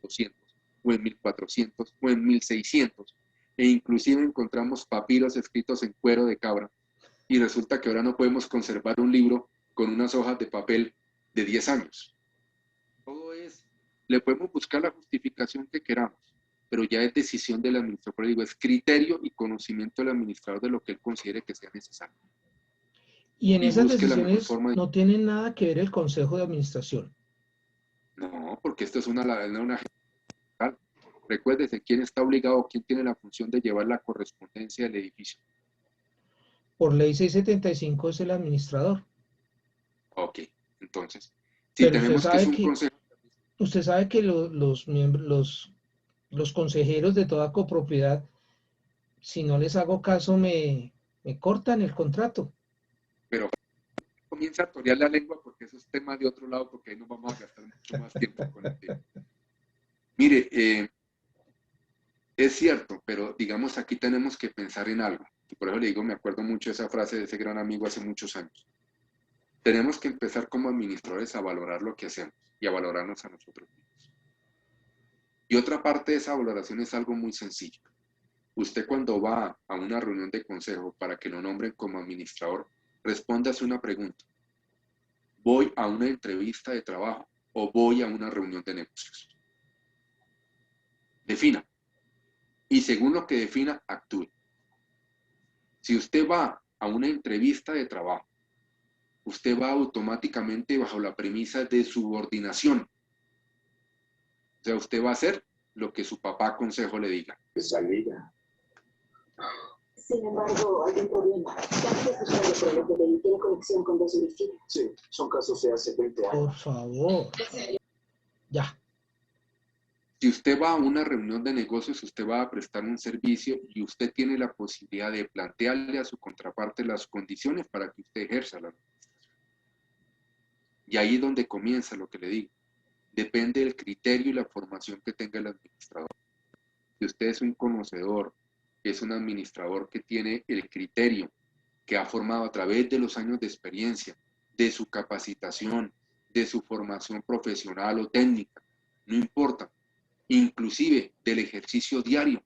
200 o en 1400 o en 1600 e inclusive encontramos papiros escritos en cuero de cabra y resulta que ahora no podemos conservar un libro con unas hojas de papel de 10 años. Todo es, le podemos buscar la justificación que queramos, pero ya es decisión del administrador, digo, es criterio y conocimiento del administrador de lo que él considere que sea necesario. Y en Y esas busque la mejor decisiones forma de... no tiene nada que ver el Consejo de Administración. No, porque esto es una general. Recuérdese, ¿quién está obligado, quién tiene la función de llevar la correspondencia del edificio? Por ley 675 es el administrador. Ok, entonces, si Pero tenemos que es un consejo... usted sabe que los miembros, los consejeros de toda copropiedad, si no les hago caso, me cortan el contrato. Pero comienza a torear la lengua porque eso es tema de otro lado, porque ahí nos vamos a gastar mucho más tiempo con el tema. Mire, es cierto, pero digamos aquí tenemos que pensar en algo. Y por eso le digo, me acuerdo mucho de esa frase de ese gran amigo hace muchos años. Tenemos que empezar como administradores a valorar lo que hacemos y a valorarnos a nosotros mismos. Y otra parte de esa valoración es algo muy sencillo. Usted cuando va a una reunión de consejo para que lo nombren como administrador, respóndase una pregunta. ¿Voy a una entrevista de trabajo o voy a una reunión de negocios? Defina. Y según lo que defina, actúe. Si usted va a una entrevista de trabajo, usted va automáticamente bajo la premisa de subordinación. O sea, usted va a hacer lo que su papá consejo le diga. Salida. Sin embargo, hay un problema. Cada usuario por el FBI tiene conexión con dos wifi. Sí, son casos de hace 20 Por años. favor. Ya. Si usted va a una reunión de negocios, usted va a prestar un servicio y usted tiene la posibilidad de plantearle a su contraparte las condiciones para que usted ejerza la administración. Y ahí es donde comienza lo que le digo. Depende del criterio y la formación que tenga el administrador. Si usted es un conocedor es un administrador que tiene el criterio, que ha formado a través de los años de experiencia, de su capacitación, de su formación profesional o técnica, no importa, inclusive del ejercicio diario,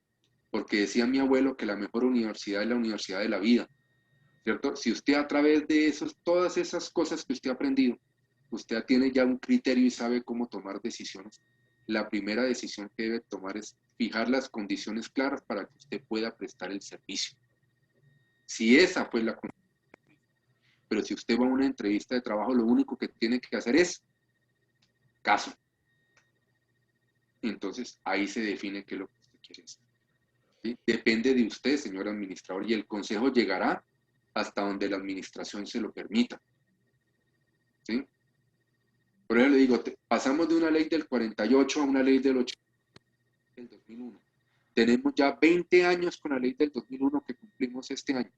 porque decía mi abuelo que la mejor universidad es la universidad de la vida, ¿cierto? Si usted a través de todas esas cosas que usted ha aprendido, usted tiene ya un criterio y sabe cómo tomar decisiones, la primera decisión que debe tomar es fijar las condiciones claras para que usted pueda prestar el servicio. Si esa fue la condición, pero si usted va a una entrevista de trabajo, lo único que tiene que hacer es caso. Entonces, ahí se define qué es lo que usted quiere hacer. ¿Sí? Depende de usted, señor administrador, y el consejo llegará hasta donde la administración se lo permita. ¿Sí? Por eso le digo, pasamos de una ley del 48 a una ley del 2001. Tenemos ya 20 años con la ley del 2001 que cumplimos este año.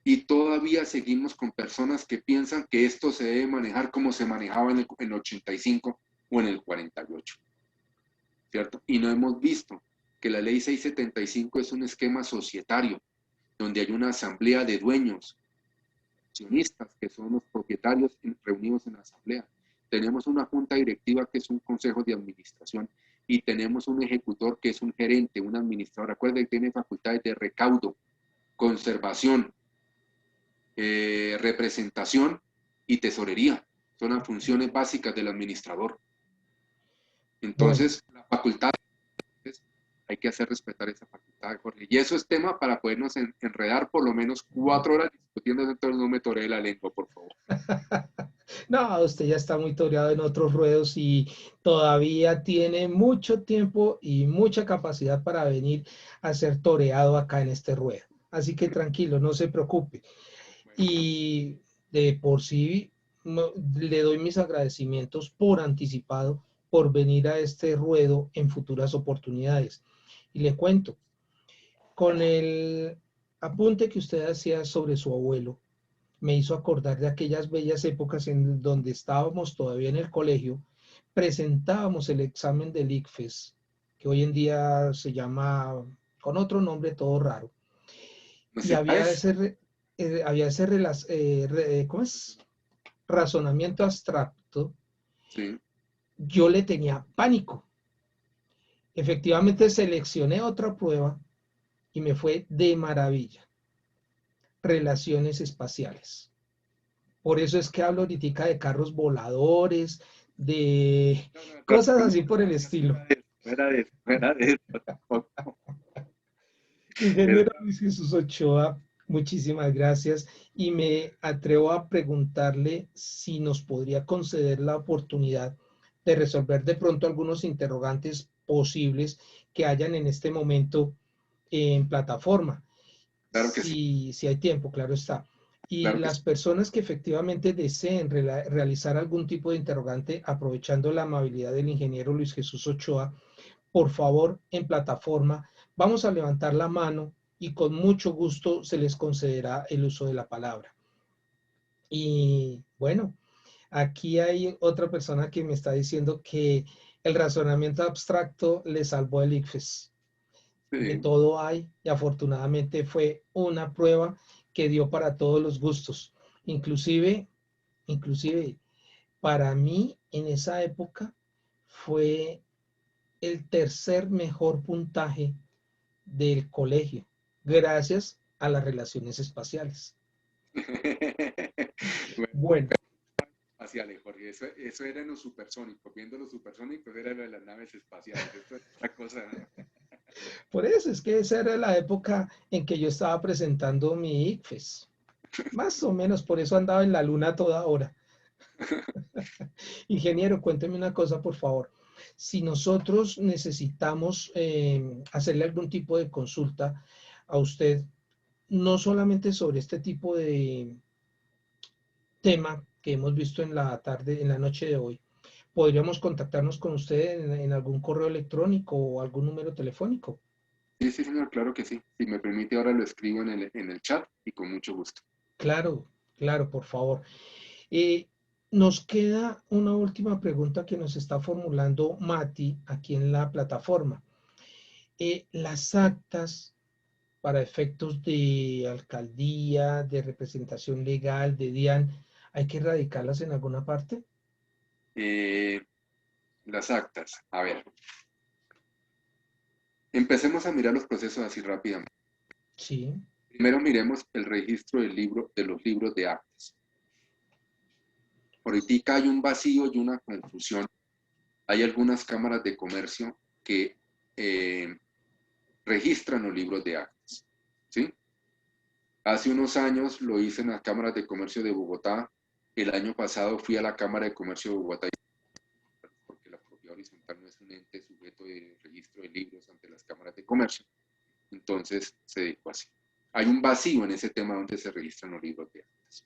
Y todavía seguimos con personas que piensan que esto se debe manejar como se manejaba en el 85 o en el 48. ¿Cierto? Y no hemos visto que la ley 675 es un esquema societario, donde hay una asamblea de dueños, accionistas, que son los propietarios reunidos en la asamblea. Tenemos una junta directiva que es un consejo de administración y tenemos un ejecutor que es un gerente, un administrador. Recuerden que tiene facultades de recaudo, conservación, representación y tesorería. Son las funciones básicas del administrador. Entonces, la facultad, hay que hacer respetar esa facultad, Jorge. Y eso es tema para podernos enredar por lo menos 4 horas discutiendo, entonces no me toree la lengua, por favor. No, usted ya está muy toreado en otros ruedos y todavía tiene mucho tiempo y mucha capacidad para venir a ser toreado acá en este ruedo. Así que tranquilo, no se preocupe. Y de por sí le doy mis agradecimientos por anticipado por venir a este ruedo en futuras oportunidades. Y le cuento, con el apunte que usted hacía sobre su abuelo, me hizo acordar de aquellas bellas épocas en donde estábamos todavía en el colegio, presentábamos el examen del ICFES, que hoy en día se llama con otro nombre todo raro, y había ese ¿cómo es? Razonamiento abstracto. Sí. Yo le tenía pánico. Efectivamente seleccioné otra prueba y me fue de maravilla. Relaciones espaciales. Por eso es que hablo ahorita de carros voladores, de cosas así por el estilo. Fuera de eso. Ingeniero Luis Jesús Ochoa, muchísimas gracias y me atrevo a preguntarle si nos podría conceder la oportunidad de resolver de pronto algunos interrogantes posibles que hayan en este momento en plataforma. Claro que sí. Si hay tiempo, claro está. Y Claro que las sí. personas que efectivamente deseen realizar algún tipo de interrogante, aprovechando la amabilidad del ingeniero Luis Jesús Ochoa, por favor, en plataforma, vamos a levantar la mano y con mucho gusto se les concederá el uso de la palabra. Y bueno, aquí hay otra persona que me está diciendo que el razonamiento abstracto le salvó el ICFES. Sí. De todo hay y afortunadamente fue una prueba que dio para todos los gustos. Inclusive para mí en esa época fue el tercer mejor puntaje del colegio, gracias a las relaciones espaciales. Bueno, Espaciales, Jorge. Eso era en los supersónicos. Viendo los supersónicos era lo de las naves espaciales. Esto es otra cosa. por eso es que esa era la época en que yo estaba presentando mi ICFES. Más o menos, por eso andaba en la luna toda hora. Ingeniero, cuénteme una cosa, por favor. Si nosotros necesitamos hacerle algún tipo de consulta a usted, no solamente sobre este tipo de tema que hemos visto en la tarde, en la noche de hoy, podríamos contactarnos con usted en algún correo electrónico o algún número telefónico. Sí, sí, señor, claro que sí. Si me permite, ahora lo escribo en el chat y con mucho gusto. Claro, claro, por favor. Nos queda una última pregunta que nos está formulando Mati aquí en la plataforma. Las actas para efectos de alcaldía, de representación legal, de DIAN, ¿hay que radicarlas en alguna parte? Las actas, a ver. Empecemos a mirar los procesos así rápidamente. Sí, Primero miremos el registro de los libros de actas. Ahorita hay un vacío y una confusión. Hay algunas cámaras de comercio que registran los libros de actas, ¿sí? Hace unos años lo hice en las cámaras de comercio de Bogotá. El año pasado fui a la Cámara de Comercio de Bogotá porque la propiedad horizontal no es un ente sujeto de registro de libros ante las cámaras de comercio. Entonces se dijo así. Hay un vacío en ese tema donde se registran los libros de actas,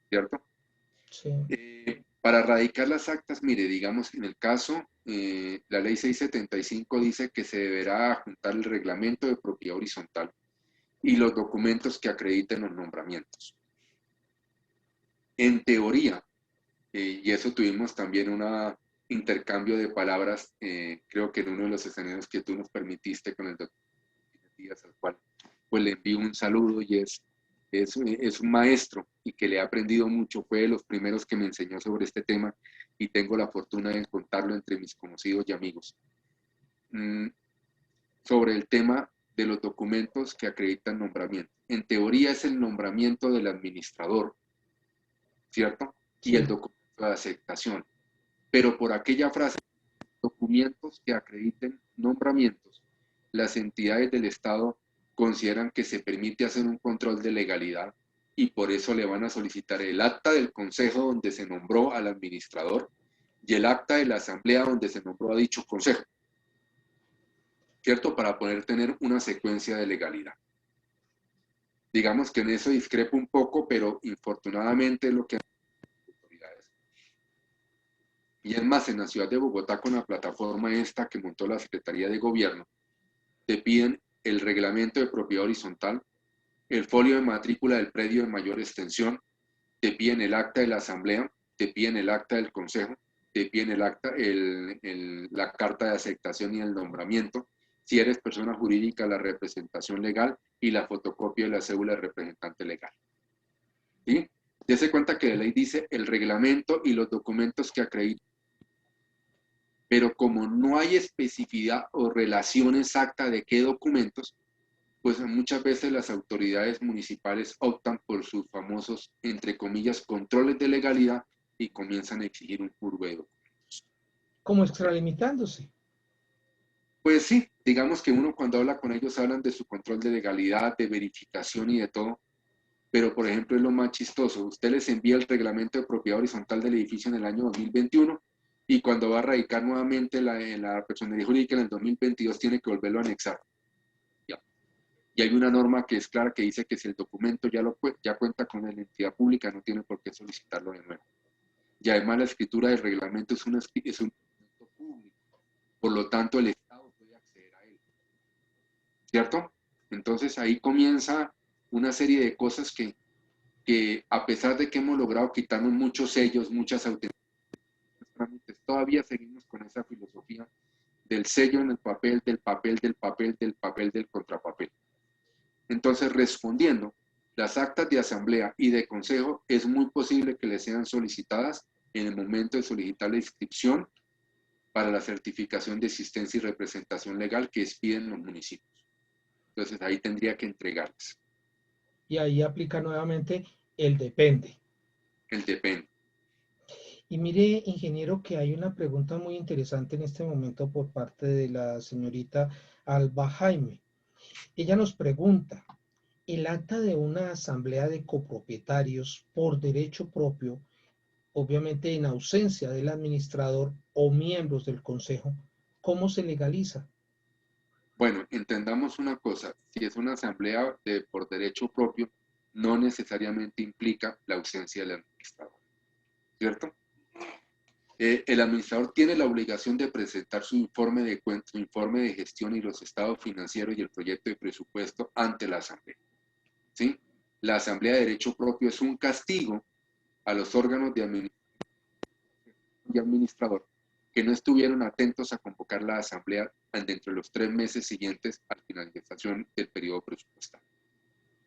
¿cierto? sí, Para radicar las actas, mire, digamos, en el caso, la ley 675 dice que se deberá juntar el reglamento de propiedad horizontal y los documentos que acrediten los nombramientos. En teoría, y eso tuvimos también un intercambio de palabras, creo que en uno de los escenarios que tú nos permitiste con el doctor Díaz, al cual pues le envío un saludo y es un maestro y que le he aprendido mucho, fue de los primeros que me enseñó sobre este tema y tengo la fortuna de contarlo entre mis conocidos y amigos. Sobre el tema de los documentos que acreditan nombramiento. En teoría es el nombramiento del administrador, ¿cierto? Y sí. el documento de aceptación. Pero por aquella frase, documentos que acrediten nombramientos, las entidades del Estado consideran que se permite hacer un control de legalidad y por eso le van a solicitar el acta del consejo donde se nombró al administrador y el acta de la asamblea donde se nombró a dicho consejo, ¿cierto? Para poder tener una secuencia de legalidad. Digamos que en eso discrepo un poco, pero infortunadamente es lo que han hecho las autoridades. Y es más, en la ciudad de Bogotá, con la plataforma esta que montó la Secretaría de Gobierno, te piden el reglamento de propiedad horizontal, el folio de matrícula del predio de mayor extensión, te piden el acta de la asamblea, te piden el acta del consejo, te piden el acta, la carta de aceptación y el nombramiento, si eres persona jurídica, la representación legal y la fotocopia de la cédula de representante legal. ¿Sí? Dese cuenta que la ley dice el reglamento y los documentos que acreditan, pero como no hay especificidad o relación exacta de qué documentos, pues muchas veces las autoridades municipales optan por sus famosos, entre comillas, controles de legalidad y comienzan a exigir un purgo de documentos. Como extralimitándose. Pues sí, digamos que uno cuando habla con ellos hablan de su control de legalidad, de verificación y de todo, pero por ejemplo es lo más chistoso, usted les envía el reglamento de propiedad horizontal del edificio en el año 2021 y cuando va a radicar nuevamente la personería jurídica en el 2022 tiene que volverlo a anexar. Y hay una norma que es clara que dice que si el documento ya cuenta con la entidad pública, no tiene por qué solicitarlo de nuevo. Y además la escritura del reglamento es un documento público, por lo tanto el Estado puede acceder a él. ¿Cierto? Entonces ahí comienza una serie de cosas que a pesar de que hemos logrado quitarnos muchos sellos, muchas autenticaciones, todavía seguimos con esa filosofía del sello en el papel, del papel, del papel, del papel, del contrapapel. Entonces, respondiendo, las actas de asamblea y de consejo es muy posible que les sean solicitadas en el momento de solicitar la inscripción para la certificación de existencia y representación legal que expiden los municipios. Entonces, ahí tendría que entregarlas. Y ahí aplica nuevamente el depende. El depende. Y mire, ingeniero, que hay una pregunta muy interesante en este momento por parte de la señorita Alba Jaime. Ella nos pregunta, ¿el acta de una asamblea de copropietarios por derecho propio, obviamente en ausencia del administrador o miembros del consejo, cómo se legaliza? Bueno, entendamos una cosa, si es una asamblea por derecho propio, no necesariamente implica la ausencia del administrador, ¿cierto? El administrador tiene la obligación de presentar su informe de cuenta, su informe de gestión y los estados financieros y el proyecto de presupuesto ante la asamblea, ¿sí? La asamblea de derecho propio es un castigo a los órganos de administración y administrador que no estuvieron atentos a convocar la asamblea dentro de los 3 meses siguientes a la finalización del periodo presupuestario.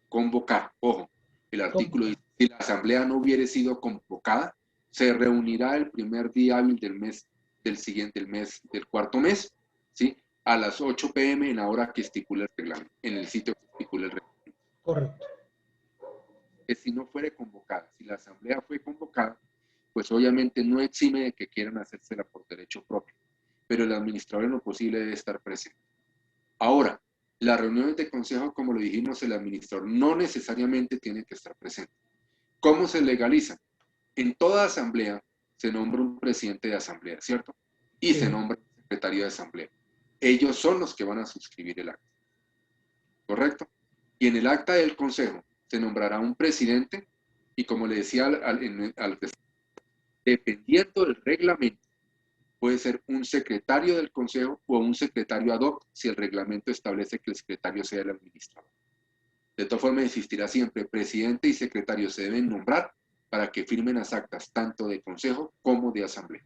Convocar, ojo, el artículo dice, si la asamblea no hubiera sido convocada, se reunirá el primer día hábil del mes del cuarto mes, ¿sí? A las 8 p.m. en la hora que estipula el reglamento, en el sitio que estipula el reglamento. Correcto. Que si no fuera convocada, si la asamblea fue convocada, pues obviamente no exime de que quieran hacérsela por derecho propio, pero el administrador en lo posible debe estar presente. Ahora, las reuniones de consejo, como lo dijimos, el administrador no necesariamente tiene que estar presente. ¿Cómo se legaliza? En toda asamblea se nombra un presidente de asamblea, ¿cierto? Y se nombra un secretario de asamblea. Ellos son los que van a suscribir el acta. ¿Correcto? Y en el acta del consejo se nombrará un presidente y, como le decía dependiendo del reglamento, puede ser un secretario del consejo o un secretario ad hoc si el reglamento establece que el secretario sea el administrador. De todas formas, existirá siempre presidente y secretario se deben nombrar para que firmen las actas tanto de consejo como de asamblea.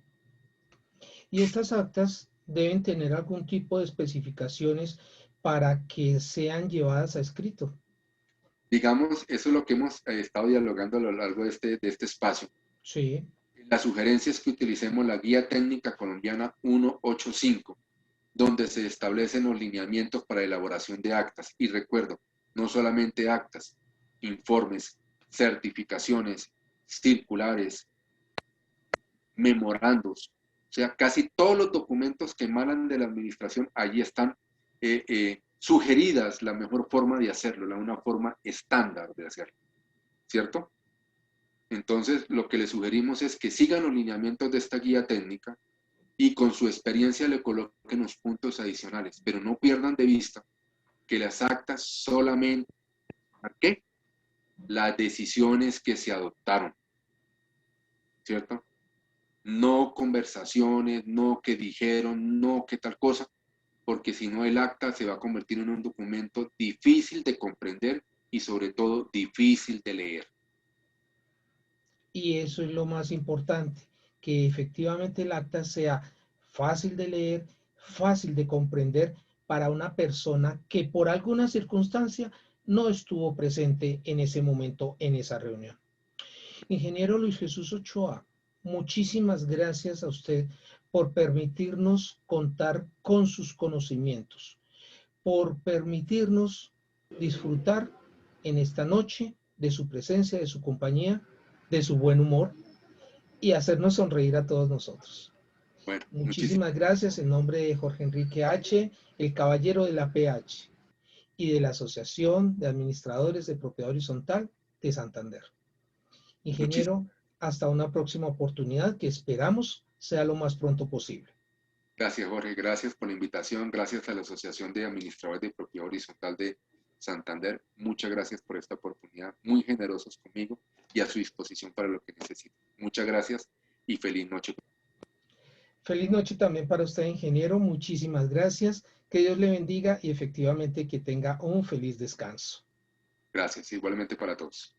Y estas actas deben tener algún tipo de especificaciones para que sean llevadas a escrito. Digamos, eso es lo que hemos estado dialogando a lo largo de este espacio. Sí. La sugerencia es que utilicemos la Guía Técnica Colombiana 185, donde se establecen los lineamientos para elaboración de actas. Y recuerdo, no solamente actas, informes, certificaciones, circulares, memorandos, o sea, casi todos los documentos que emanan de la administración, allí están sugeridas la mejor forma de hacerlo, una forma estándar de hacerlo, ¿cierto? Entonces, lo que le sugerimos es que sigan los lineamientos de esta guía técnica y con su experiencia le coloquen los puntos adicionales, pero no pierdan de vista que las actas solamente, ¿para qué? Las decisiones que se adoptaron, ¿cierto? No conversaciones, no que dijeron, no que tal cosa, porque si no el acta se va a convertir en un documento difícil de comprender y sobre todo difícil de leer. Y eso es lo más importante, que efectivamente el acta sea fácil de leer, fácil de comprender para una persona que por alguna circunstancia no estuvo presente en ese momento, en esa reunión. Ingeniero Luis Jesús Ochoa, muchísimas gracias a usted por permitirnos contar con sus conocimientos, por permitirnos disfrutar en esta noche de su presencia, de su compañía, de su buen humor y hacernos sonreír a todos nosotros. Bueno, Muchísimas gracias en nombre de Jorge Enrique H., el caballero de la PH y de la Asociación de Administradores de Propiedad Horizontal de Santander. Ingeniero, hasta una próxima oportunidad que esperamos sea lo más pronto posible. Gracias, Jorge. Gracias por la invitación. Gracias a la Asociación de Administradores de Propiedad Horizontal de Santander. Muchas gracias por esta oportunidad. Muy generosos conmigo y a su disposición para lo que necesiten. Muchas gracias y feliz noche. Feliz noche también para usted, ingeniero. Muchísimas gracias. Que Dios le bendiga y efectivamente que tenga un feliz descanso. Gracias. Igualmente para todos.